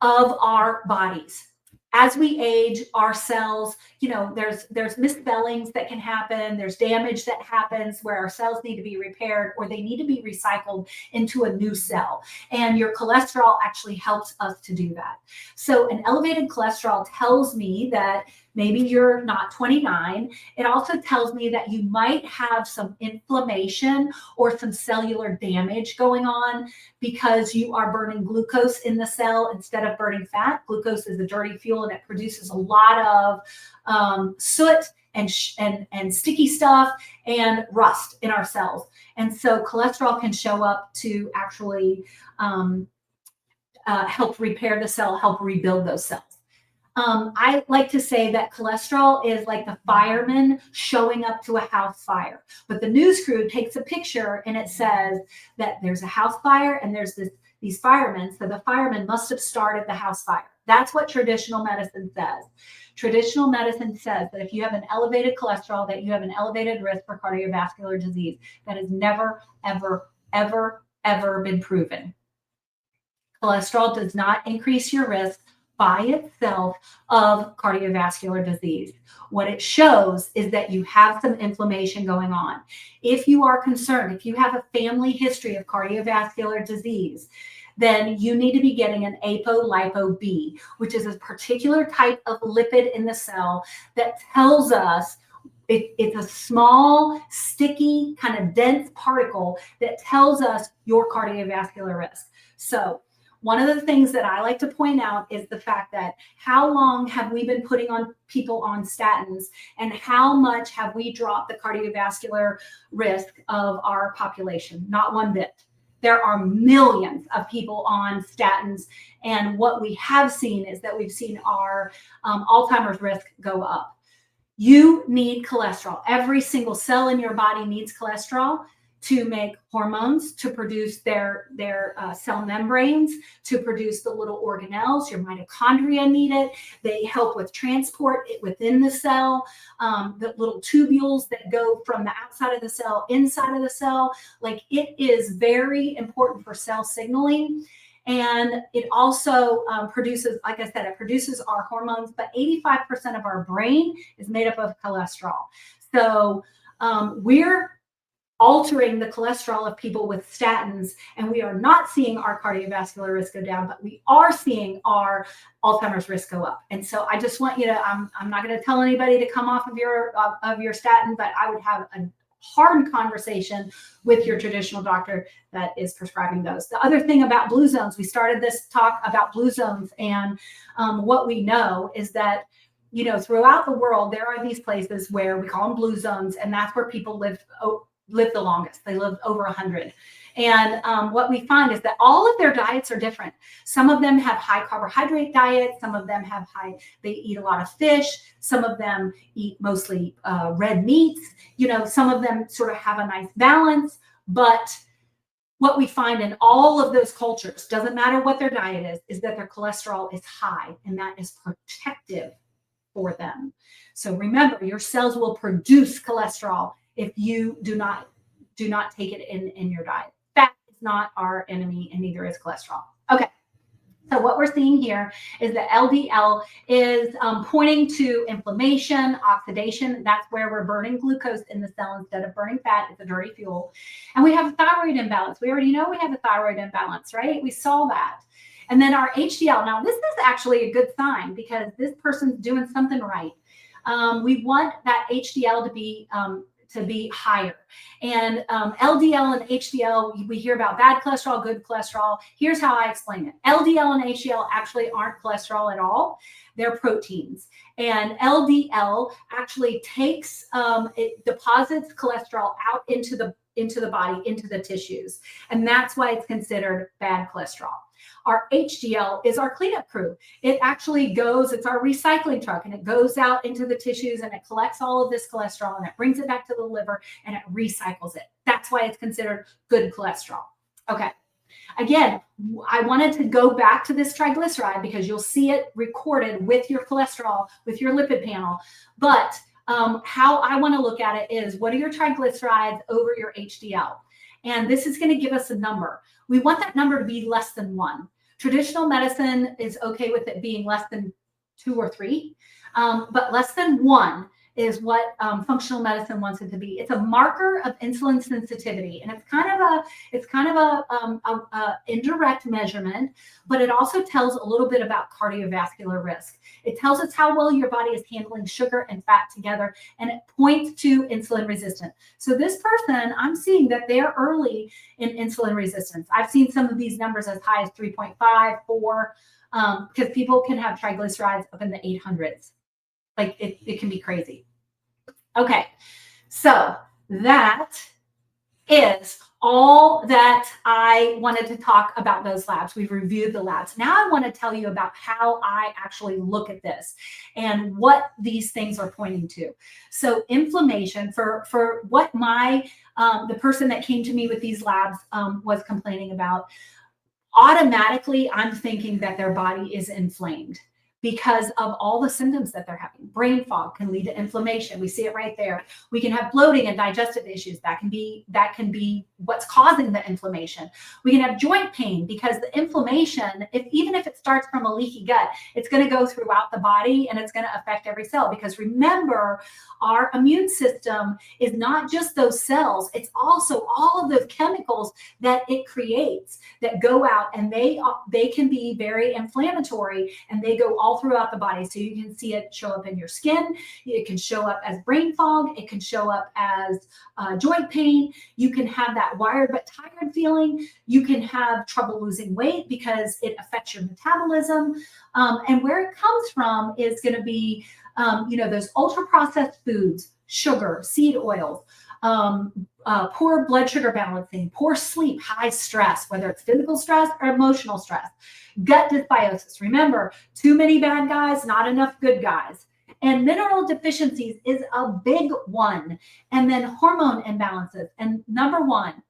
of our bodies. As we age, our cells, there's misspellings that can happen. There's damage that happens where our cells need to be repaired or they need to be recycled into a new cell. And your cholesterol actually helps us to do that. So an elevated cholesterol tells me that maybe you're not 29. It also tells me that you might have some inflammation or some cellular damage going on because you are burning glucose in the cell instead of burning fat. Glucose is a dirty fuel and it produces a lot of soot and sticky stuff and rust in our cells. And so cholesterol can show up to actually help repair the cell, help rebuild those cells. I like to say that cholesterol is like the fireman showing up to a house fire. But the news crew takes a picture and it says that there's a house fire and there's these firemen. So the firemen must have started the house fire. That's what traditional medicine says. Traditional medicine says that if you have an elevated cholesterol, that you have an elevated risk for cardiovascular disease. That has never, ever, ever, ever been proven. Cholesterol does not increase your risk by itself of cardiovascular disease. What it shows is that you have some inflammation going on. If you are concerned, if you have a family history of cardiovascular disease, then you need to be getting an apolipo-B, which is a particular type of lipid in the cell that tells us it's a small, sticky, kind of dense particle that tells us your cardiovascular risk. So one of the things that I like to point out is the fact that how long have we been putting on people on statins and how much have we dropped the cardiovascular risk of our population? Not one bit. There are millions of people on statins. And what we have seen is that we've seen our Alzheimer's risk go up. You need cholesterol. Every single cell in your body needs cholesterol to make hormones, to produce their cell membranes, to produce the little organelles. Your mitochondria need it. They help with transport within the cell. The little tubules that go from the outside of the cell, inside of the cell. Like, it is very important for cell signaling. And it also produces, like I said, it produces our hormones, but 85% of our brain is made up of cholesterol. So we're altering the cholesterol of people with statins, and we are not seeing our cardiovascular risk go down, but we are seeing our Alzheimer's risk go up. And so I just want you to, I'm not going to tell anybody to come off of your statin, but I would have a hard conversation with your traditional doctor that is prescribing those. The other thing about blue zones, we started this talk about blue zones, and what we know is that throughout the world, there are these places where we call them blue zones, and that's where people live the longest. They live over 100. And what we find is that all of their diets are different. Some of them have high carbohydrate diets. Some of them they eat a lot of fish. Some of them eat mostly red meats. Some of them sort of have a nice balance. But what we find in all of those cultures, doesn't matter what their diet is that their cholesterol is high, and that is protective for them. So remember, your cells will produce cholesterol if you do not take it in your diet. Fat is not our enemy, and neither is cholesterol. Okay. So what we're seeing here is that LDL is pointing to inflammation, oxidation. That's where we're burning glucose in the cell instead of burning fat. It's a dirty fuel. And we have a thyroid imbalance. We already know we have a thyroid imbalance, right? We saw that. And then our HDL. Now, this is actually a good sign because this person's doing something right. We want that HDL to be to be higher. And LDL and HDL, we hear about bad cholesterol, good cholesterol. Here's how I explain it. LDL and HDL actually aren't cholesterol at all. They're proteins. And LDL actually takes, it deposits cholesterol out into the body, into the tissues. And that's why it's considered bad cholesterol. Our HDL is our cleanup crew. It actually goes, it's our recycling truck, and it goes out into the tissues and it collects all of this cholesterol and it brings it back to the liver and it recycles it. That's why it's considered good cholesterol. Okay. Again, I wanted to go back to this triglyceride because you'll see it recorded with your cholesterol, with your lipid panel. But how I want to look at it is, what are your triglycerides over your HDL? And this is going to give us a number. We want that number to be less than 1. Traditional medicine is okay with it being less than 2 or 3, but less than 1 is what functional medicine wants it to be. It's a marker of insulin sensitivity, and it's kind of a indirect measurement, but it also tells a little bit about cardiovascular risk. It tells us how well your body is handling sugar and fat together, and it points to insulin resistance. So this person, I'm seeing that they're early in insulin resistance. I've seen some of these numbers as high as 3.5, 4, because people can have triglycerides up in the 800s. Like it can be crazy. Okay, so that is all that I wanted to talk about those labs. We've reviewed the labs. Now I want to tell you about how I actually look at this and what these things are pointing to. So inflammation, for what the person that came to me with these labs was complaining about, automatically I'm thinking that their body is inflamed because of all the symptoms that they're having. Brain fog can lead to inflammation. We see it right there. We can have bloating and digestive issues. That can be what's causing the inflammation. We can have joint pain because the inflammation, even if it starts from a leaky gut, it's going to go throughout the body and it's going to affect every cell. Because remember, our immune system is not just those cells, it's also all of those chemicals that it creates that go out, and they can be very inflammatory, and they go all throughout the body. So you can see it show up in your skin. It can show up as brain fog. It can show up as joint pain. You can have that wired but tired feeling. You can have trouble losing weight because it affects your metabolism. And where it comes from is going to be, those ultra processed foods, sugar, seed oils, poor blood sugar balancing, poor sleep, high stress, whether it's physical stress or emotional stress, gut dysbiosis. Remember, too many bad guys, not enough good guys. And mineral deficiencies is a big one. And then hormone imbalances. And number one,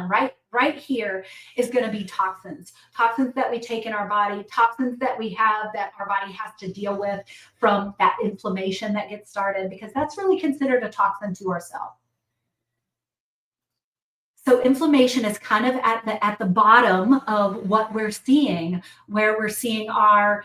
right here is going to be toxins that we take in our body, toxins that we have that our body has to deal with from that inflammation that gets started, because that's really considered a toxin to ourselves. So inflammation is kind of at the bottom of what we're seeing, where we're seeing our,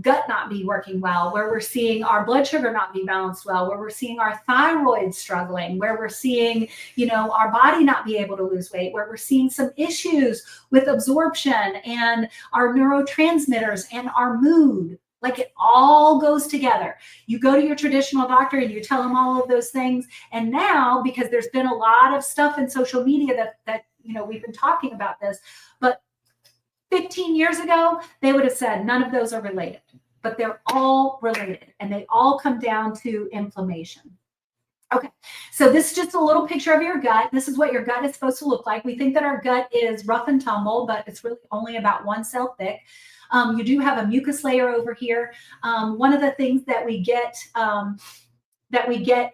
gut not be working well, where we're seeing our blood sugar not be balanced well, where we're seeing our thyroid struggling, where we're seeing, our body not be able to lose weight, where we're seeing some issues with absorption and our neurotransmitters and our mood. Like, it all goes together. You go to your traditional doctor and you tell them all of those things. And now, because there's been a lot of stuff in social media that we've been talking about this, but 15 years ago, they would have said none of those are related, but they're all related, and they all come down to inflammation. Okay, so this is just a little picture of your gut. This is what your gut is supposed to look like. We think that our gut is rough and tumble, but it's really only about 1 cell thick. You do have a mucus layer over here. One of the things that we get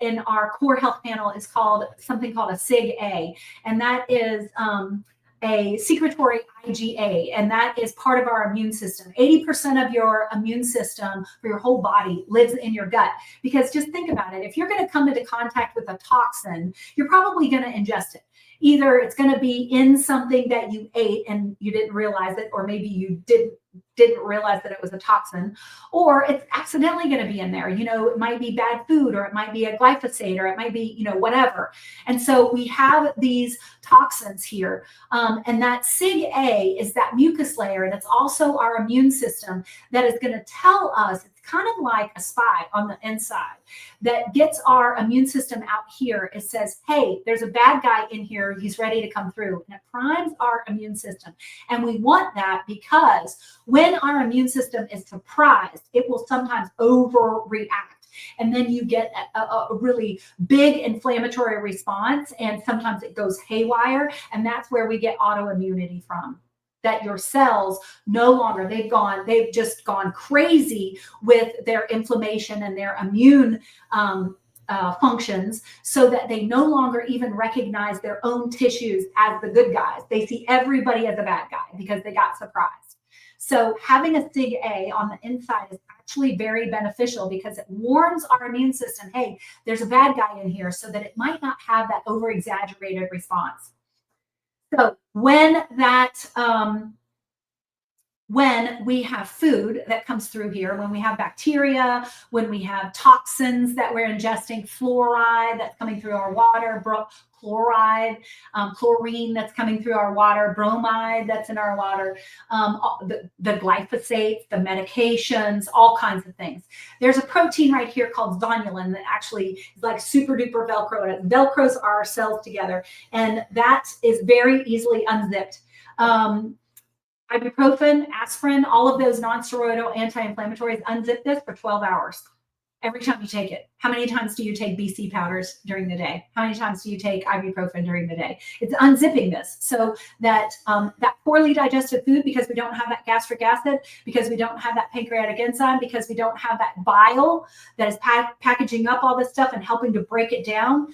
in our core health panel is something called a SIG-A, and that is a secretory IgA, and that is part of our immune system. 80% of your immune system for your whole body lives in your gut, because just think about it. If you're going to come into contact with a toxin, you're probably going to ingest it. Either it's going to be in something that you ate and you didn't realize it, or maybe you didn't realize that it was a toxin, or it's accidentally going to be in there. It might be bad food, or it might be a glyphosate, or it might be, whatever. And so we have these toxins here. And that SIG-A A is that mucus layer, and it's also our immune system that is going to tell us, it's kind of like a spy on the inside that gets our immune system out here. It says, hey, there's a bad guy in here. He's ready to come through. And it primes our immune system. And we want that because when our immune system is surprised, it will sometimes overreact. And then you get a really big inflammatory response, and sometimes it goes haywire. And that's where we get autoimmunity from. That your cells no longer, they've just gone crazy with their inflammation and their immune functions, so that they no longer even recognize their own tissues as the good guys. They see everybody as a bad guy because they got surprised. So having a SIG-A on the inside is actually very beneficial because it warns our immune system, hey, there's a bad guy in here, so that it might not have that over-exaggerated response. So when we have food that comes through here, when we have bacteria, when we have toxins that we're ingesting, fluoride that's coming through our water, chloride, chlorine that's coming through our water, bromide that's in our water, the glyphosate, the medications, all kinds of things. There's a protein right here called zonulin that actually is like super duper Velcro. It Velcros our cells together, and that is very easily unzipped. Ibuprofen, aspirin, all of those non-steroidal anti-inflammatories, unzip this for 12 hours every time you take it. How many times do you take BC powders during the day? How many times do you take ibuprofen during the day? It's unzipping this so that that poorly digested food, because we don't have that gastric acid, because we don't have that pancreatic enzyme, because we don't have that bile that is packaging up all this stuff and helping to break it down.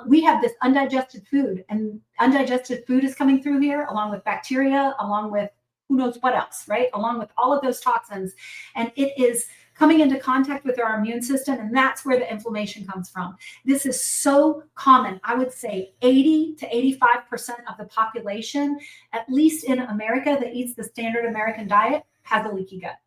We have this undigested food, and undigested food is coming through here along with bacteria, along with who knows what else, right? Along with all of those toxins. And it is coming into contact with our immune system, and that's where the inflammation comes from. This is so common. I would say 80 to 85% of the population, at least in America, that eats the standard American diet, has a leaky gut.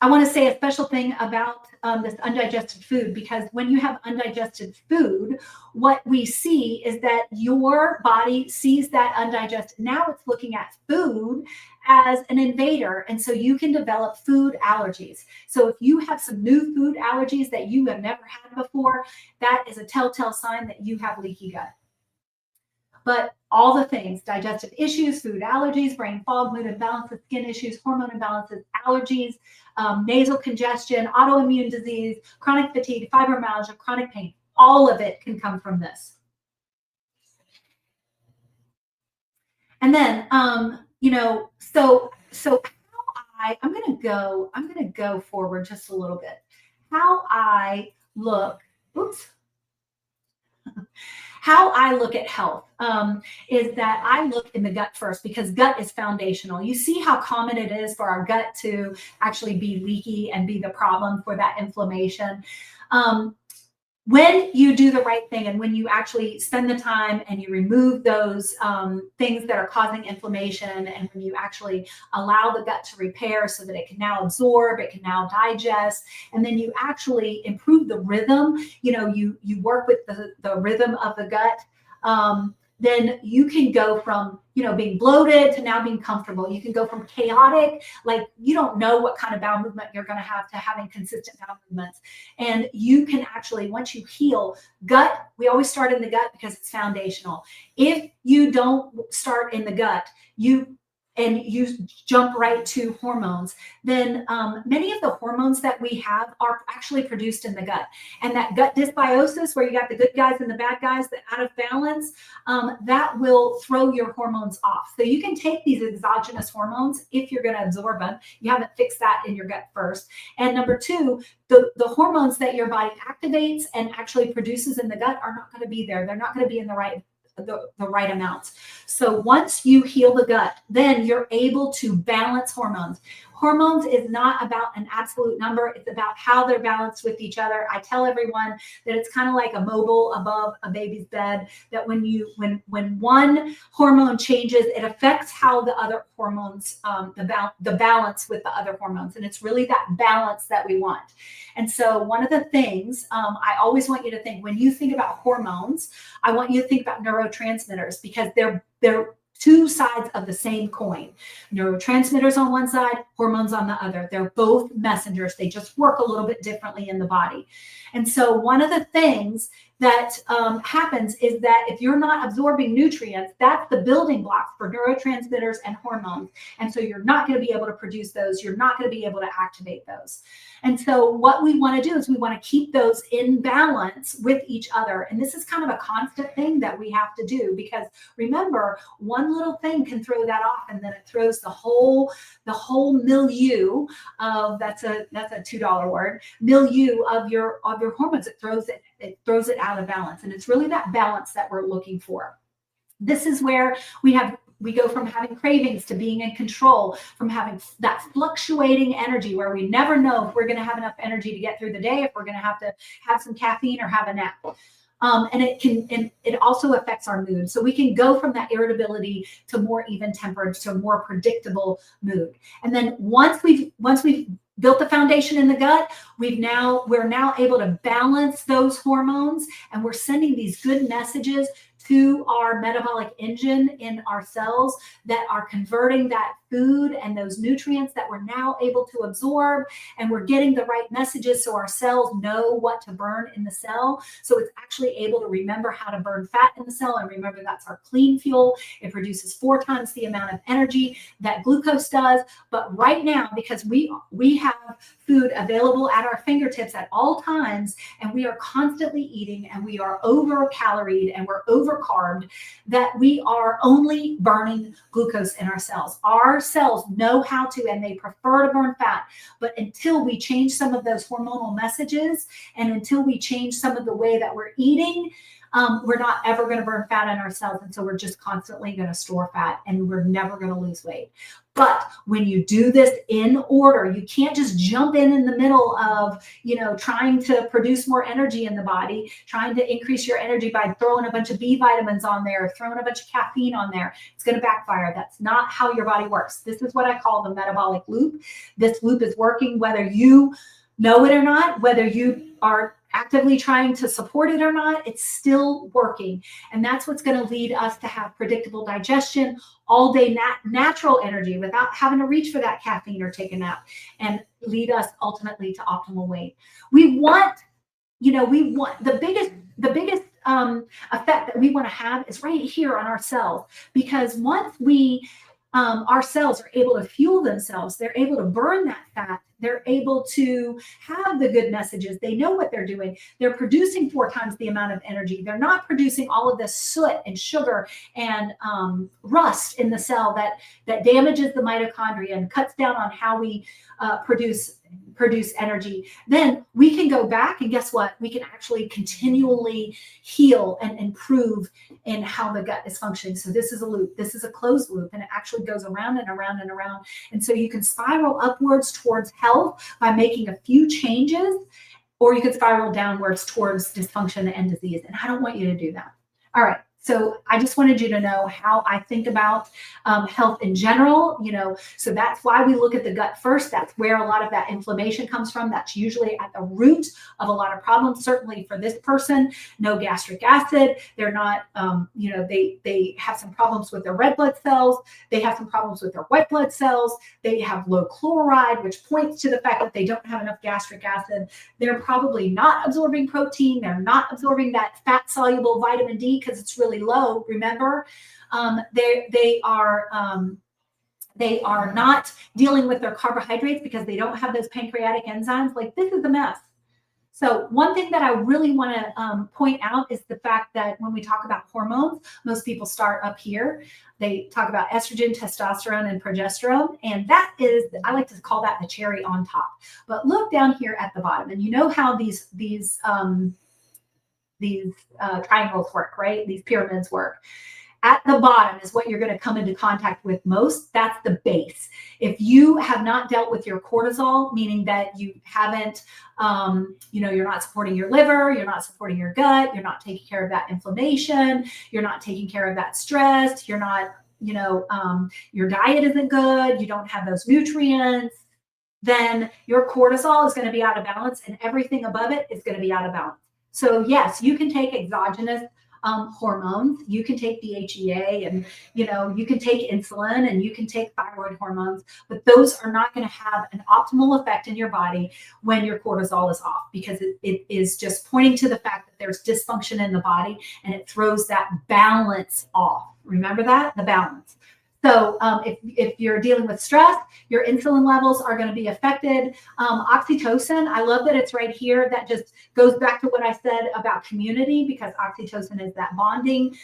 I want to say a special thing about this undigested food, because when you have undigested food, what we see is that your body sees that undigested. Now it's looking at food as an invader. And so you can develop food allergies. So if you have some new food allergies that you have never had before, that is a telltale sign that you have leaky gut. But all the things, digestive issues, food allergies, brain fog, mood imbalances, skin issues, hormone imbalances, allergies, nasal congestion, autoimmune disease, chronic fatigue, fibromyalgia, chronic pain, all of it can come from this. And then, so I'm going to go forward just a little bit. How I look at health is that I look in the gut first, because gut is foundational. You see how common it is for our gut to actually be leaky and be the problem for that inflammation. When you do the right thing, and when you actually spend the time and you remove those things that are causing inflammation, and when you actually allow the gut to repair so that it can now absorb, it can now digest, and then you actually improve the rhythm, you work with the rhythm of the gut, then you can go from, being bloated to now being comfortable. You can go from chaotic, like you don't know what kind of bowel movement you're going to have, to having consistent bowel movements. And you can actually, once you heal gut, we always start in the gut because it's foundational. If you don't start in the gut, you jump right to hormones, then many of the hormones that we have are actually produced in the gut. And that gut dysbiosis, where you got the good guys and the bad guys that out of balance, that will throw your hormones off. So you can take these exogenous hormones if you're going to absorb them. You haven't fixed that in your gut first. And number two, the hormones that your body activates and actually produces in the gut are not going to be there. They're not going to be in the right amounts. So once you heal the gut, then you're able to balance hormones. Hormones is not about an absolute number. It's about how they're balanced with each other. I tell everyone that it's kind of like a mobile above a baby's bed, that when one hormone changes, it affects how the other hormones, the balance with the other hormones. And it's really that balance that we want. And so one of the things I always want you to think, when you think about hormones, I want you to think about neurotransmitters, because they're two sides of the same coin. Neurotransmitters on one side, hormones on the other. They're both messengers. They just work a little bit differently in the body. And so one of the things that happens is that if you're not absorbing nutrients, that's the building blocks for neurotransmitters and hormones. And so you're not going to be able to produce those. You're not going to be able to activate those. And so what we want to do is we want to keep those in balance with each other. And this is kind of a constant thing that we have to do, because remember, one little thing can throw that off, and then it throws the whole milieu of, that's a $2 word, milieu of your hormones. It throws it out of balance. And it's really that balance that we're looking for. This is where we go from having cravings to being in control, from having that fluctuating energy where we never know if we're going to have enough energy to get through the day, if we're going to have some caffeine or have a nap. And it also affects our mood. So we can go from that irritability to more even tempered, to a more predictable mood. And then once we've built the foundation in the gut, we're now able to balance those hormones, and we're sending these good messages to our metabolic engine in our cells that are converting that food and those nutrients that we're now able to absorb, and we're getting the right messages so our cells know what to burn in the cell. So it's actually able to remember how to burn fat in the cell, and remember that's our clean fuel. It produces 4 times the amount of energy that glucose does. But right now, because we have food available at our fingertips at all times, and we are constantly eating, and we are over caloried and we're over carbed, that we are only burning glucose in our cells. Our cells know how to, and they prefer to burn fat. But until we change some of those hormonal messages, and until we change some of the way that we're eating, we're not ever going to burn fat in our cells. And so we're just constantly going to store fat, and we're never going to lose weight. But when you do this in order, you can't just jump in the middle of, trying to produce more energy in the body, trying to increase your energy by throwing a bunch of B vitamins on there, throwing a bunch of caffeine on there. It's going to backfire. That's not how your body works. This is what I call the metabolic loop. This loop is working whether you know it or not, whether you are actively trying to support it or not, it's still working. And that's what's going to lead us to have predictable digestion, all day natural energy without having to reach for that caffeine or take a nap, and lead us ultimately to optimal weight. We want the biggest effect that we want to have is right here on our cells, because once our cells are able to fuel themselves, they're able to burn that fat, they're able to have the good messages, they know what they're doing, they're producing 4 times the amount of energy, they're not producing all of this soot and sugar and rust in the cell that damages the mitochondria and cuts down on how we produce energy. Then we can go back, and guess what? We can actually continually heal and improve in how the gut is functioning. So this is a loop. This is a closed loop, and it actually goes around and around and around. And so you can spiral upwards towards health by making a few changes, or you could spiral downwards towards dysfunction and disease. And I don't want you to do that. All right. So I just wanted you to know how I think about health in general, so that's why we look at the gut first. That's where a lot of that inflammation comes from. That's usually at the root of a lot of problems. Certainly for this person, no gastric acid. They're not, they have some problems with their red blood cells. They have some problems with their white blood cells. They have low chloride, which points to the fact that they don't have enough gastric acid. They're probably not absorbing protein. They're not absorbing that fat soluble vitamin D because it's really low. Remember, they are not dealing with their carbohydrates because they don't have those pancreatic enzymes. Like, this is a mess. So one thing that I really want to point out is the fact that when we talk about hormones, most people start up here. They talk about estrogen, testosterone, and progesterone. And that is, I like to call that the cherry on top. But look down here at the bottom, and you know how these triangles work, right? These pyramids work. At the bottom is what you're going to come into contact with most. That's the base. If you have not dealt with your cortisol, meaning that you haven't, you're not supporting your liver, you're not supporting your gut, you're not taking care of that inflammation, you're not taking care of that stress, you're not, your diet isn't good, you don't have those nutrients, then your cortisol is going to be out of balance, and everything above it is going to be out of balance. So yes, you can take exogenous hormones. You can take DHEA, and you can take insulin, and you can take thyroid hormones, but those are not going to have an optimal effect in your body when your cortisol is off, because it is just pointing to the fact that there's dysfunction in the body, and it throws that balance off. Remember that, the balance. So if you're dealing with stress, your insulin levels are going to be affected. Oxytocin, I love that it's right here. That just goes back to what I said about community, because oxytocin is that bonding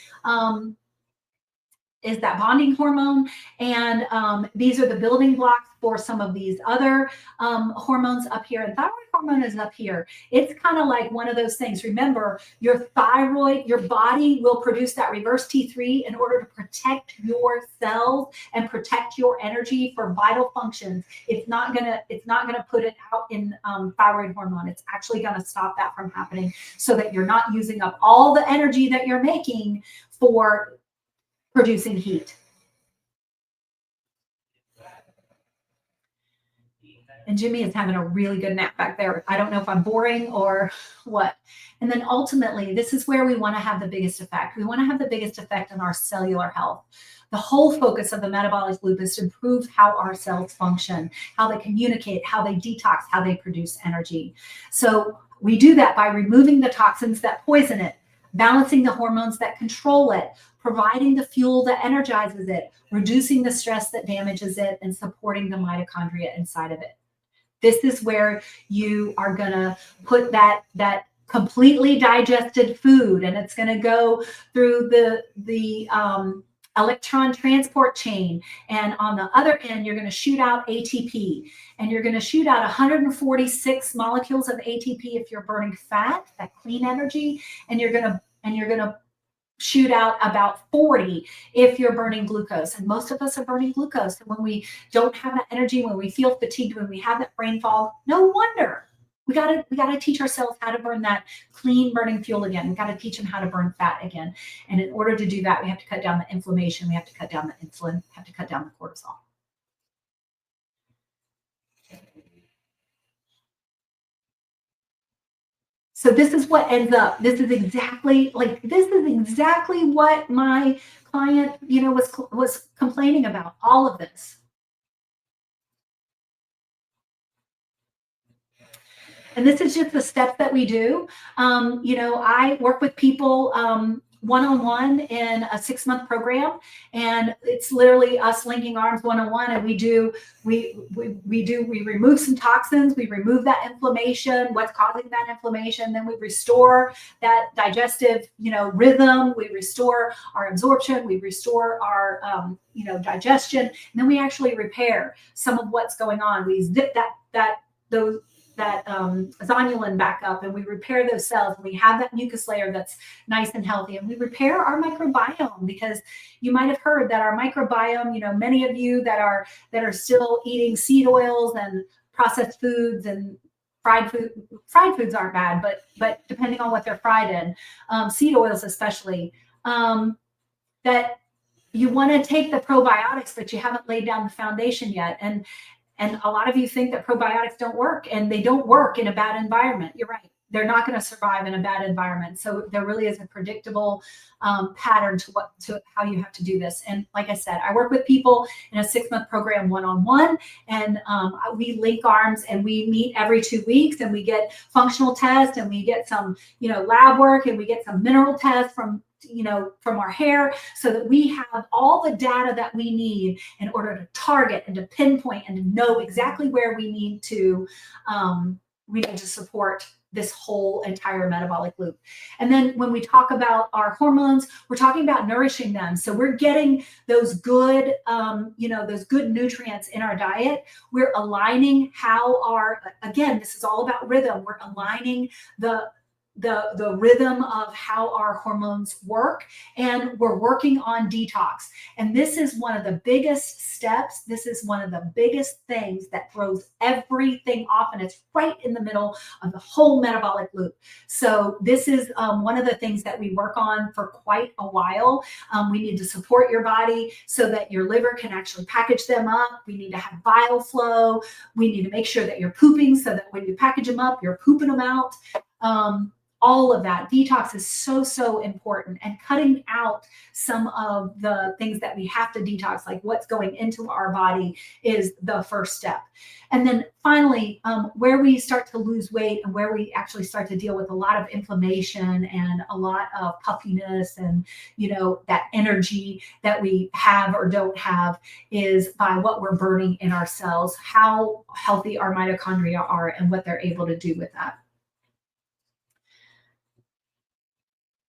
hormone. And these are the building blocks for some of these other hormones up here. And thyroid hormone is up here. It's kind of like one of those things. Remember, your thyroid, your body will produce that reverse T3 in order to protect your cells and protect your energy for vital functions. It's not gonna put it out in thyroid hormone. It's actually gonna stop that from happening, so that you're not using up all the energy that you're making for producing heat. And Jimmy is having a really good nap back there. I don't know if I'm boring or what. And then ultimately, this is where we want to have the biggest effect. We want to have the biggest effect on our cellular health. The whole focus of the metabolic loop is to improve how our cells function, how they communicate, how they detox, how they produce energy. So we do that by removing the toxins that poison it, balancing the hormones that control it, providing the fuel that energizes it, reducing the stress that damages it, and supporting the mitochondria inside of it. This is where you are going to put that completely digested food, and it's going to go through the electron transport chain. And on the other end, you're going to shoot out ATP, and you're going to shoot out 146 molecules of ATP if you're burning fat, that clean energy, and you're going to shoot out about 40 if you're burning glucose. And most of us are burning glucose. And when we don't have that energy, when we feel fatigued, when we have that brain fog, no wonder. We gotta teach ourselves how to burn that clean burning fuel again. We gotta teach them how to burn fat again. And in order to do that, we have to cut down the inflammation. We have to cut down the insulin. We have to cut down the cortisol. So this is what ends up. This is exactly what my client, was complaining about, all of this. And this is just the steps that we do. I work with people one-on-one in a 6-month program, and it's literally us linking arms one-on-one, and we remove some toxins, we remove that inflammation, what's causing that inflammation, then we restore that digestive rhythm, we restore our absorption, we restore our digestion, and then we actually repair some of what's going on. We zip that zonulin back up, and we repair those cells, and we have that mucus layer that's nice and healthy, and we repair our microbiome, because you might have heard that our microbiome, many of you that are still eating seed oils and processed foods and fried foods aren't bad, but depending on what they're fried in, seed oils especially, that you want to take the probiotics, but you haven't laid down the foundation yet. And a lot of you think that probiotics don't work, and they don't work in a bad environment. You're right. They're not going to survive in a bad environment. So there really is a predictable pattern to how you have to do this. And like I said, I work with people in a 6-month program one-on-one, and we link arms, and we meet every 2 weeks, and we get functional tests, and we get some, lab work, and we get some mineral tests from our hair, so that we have all the data that we need in order to target and to pinpoint and to know exactly where we need to support this whole entire metabolic loop. And then when we talk about our hormones, we're talking about nourishing them. So we're getting those good, those good nutrients in our diet. We're aligning again, this is all about rhythm. We're aligning the rhythm of how our hormones work, and we're working on detox. And this is one of the biggest steps. This is one of the biggest things that throws everything off, and it's right in the middle of the whole metabolic loop. So this is one of the things that we work on for quite a while. We need to support your body so that your liver can actually package them up. We need to have bile flow. We need to make sure that you're pooping, so that when you package them up, you're pooping them out. all of that. Detox is so, so important, and cutting out some of the things that we have to detox, like what's going into our body, is the first step. And then finally, where we start to lose weight and where we actually start to deal with a lot of inflammation and a lot of puffiness and, that energy that we have or don't have, is by what we're burning in our cells, how healthy our mitochondria are, and what they're able to do with that.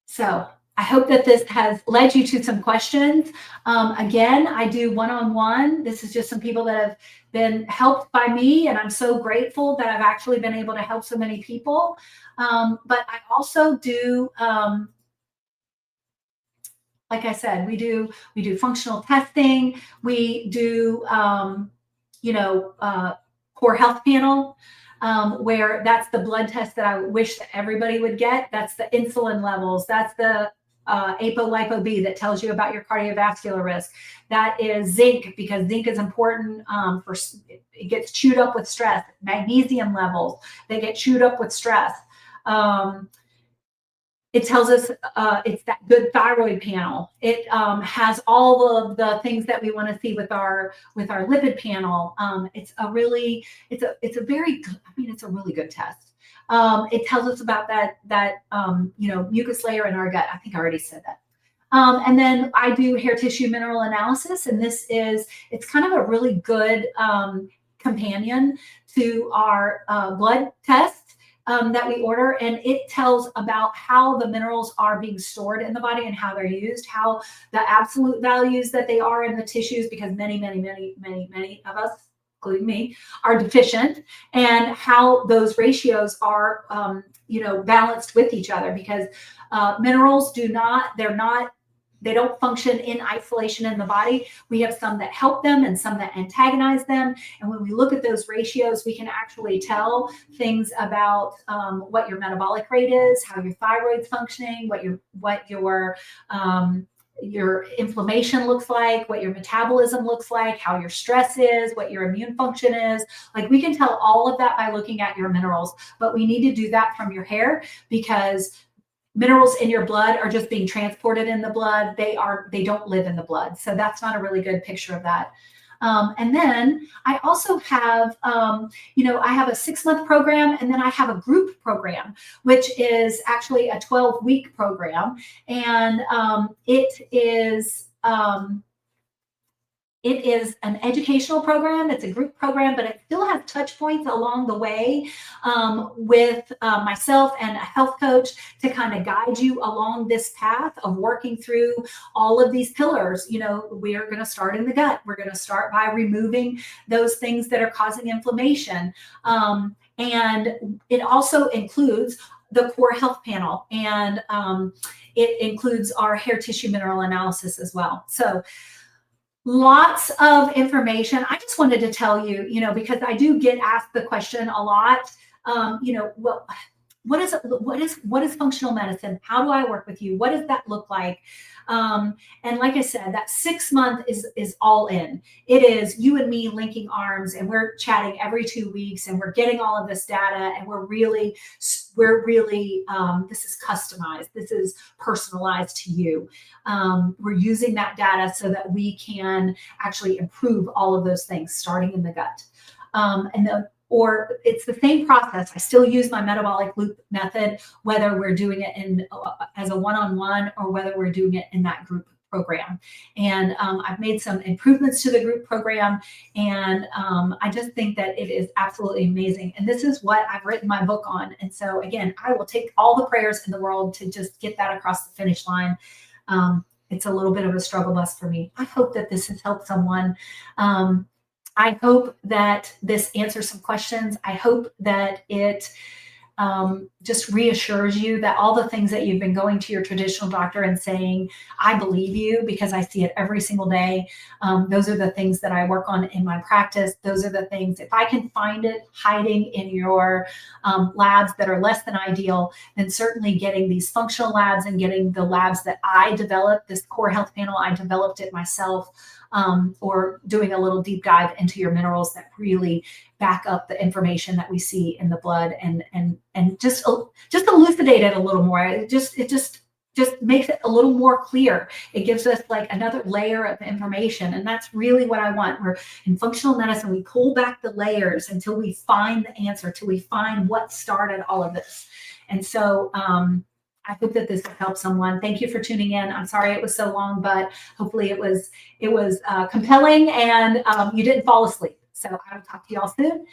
So I hope that this has led you to some questions. Again, I do one-on-one. This is just some people that have been helped by me, and I'm so grateful that I've actually been able to help so many people. But I also do, like I said, we do functional testing. We do, core health panel, where that's the blood test that I wish that everybody would get. That's the insulin levels. That's the ApoLipo-B that tells you about your cardiovascular risk. That is zinc, because zinc is important it gets chewed up with stress. Magnesium levels, they get chewed up with stress. It tells us it's that good thyroid panel. It has all of the things that we want to see with our lipid panel. It's a really good test. It tells us about that mucus layer in our gut. I think I already said that. And then I do hair tissue mineral analysis, and it's kind of a really good companion to our blood test that we order, and it tells about how the minerals are being stored in the body and how they're used, how the absolute values that they are in the tissues, because many of us, including me, are deficient, and how those ratios are balanced with each other, because minerals they don't function in isolation in the body. We have some that help them and some that antagonize them. And when we look at those ratios, we can actually tell things about what your metabolic rate is, how your thyroid's functioning, what your inflammation looks like, what your metabolism looks like, how your stress is, what your immune function is. Like, we can tell all of that by looking at your minerals, but we need to do that from your hair, because minerals in your blood are just being transported in the blood. They don't live in the blood. So that's not a really good picture of that. And then I also have, I have a 6-month program, and then I have a group program, which is actually a 12-week program. And it is an educational program. It's a group program, but it still has touch points along the way with myself and a health coach to kind of guide you along this path of working through all of these pillars. We are going to start in the gut. We're going to start by removing those things that are causing inflammation. And it also includes the core health panel, and it includes our hair tissue mineral analysis as well. So lots of information. I just wanted to tell you, because I do get asked the question a lot, what is functional medicine? How do I work with you? What does that look like? And like I said, that 6-month is all in. It is you and me linking arms, and we're chatting every 2 weeks, and we're getting all of this data, and we're really this is customized. This is personalized to you. We're using that data so that we can actually improve all of those things, starting in the gut. Or it's the same process. I still use my metabolic loop method, whether we're doing it as a one-on-one or whether we're doing it in that group program. And I've made some improvements to the group program, and I just think that it is absolutely amazing. And this is what I've written my book on. And so again, I will take all the prayers in the world to just get that across the finish line. It's a little bit of a struggle bus for me. I hope that this has helped someone. I hope that this answers some questions. I hope that it just reassures you that all the things that you've been going to your traditional doctor and saying, I believe you because I see it every single day. Those are the things that I work on in my practice. Those are the things, if I can find it hiding in your labs that are less than ideal, then certainly getting these functional labs and getting the labs that I developed, this core health panel, I developed it myself. or doing a little deep dive into your minerals that really back up the information that we see in the blood, and just elucidate it a little more. It just makes it a little more clear. It gives us like another layer of information. And that's really what I want. We're in functional medicine, we pull back the layers until we find the answer, till we find what started all of this. And so I hope that this will help someone. Thank you for tuning in. I'm sorry it was so long, but hopefully it was compelling and you didn't fall asleep. So I will talk to y'all soon.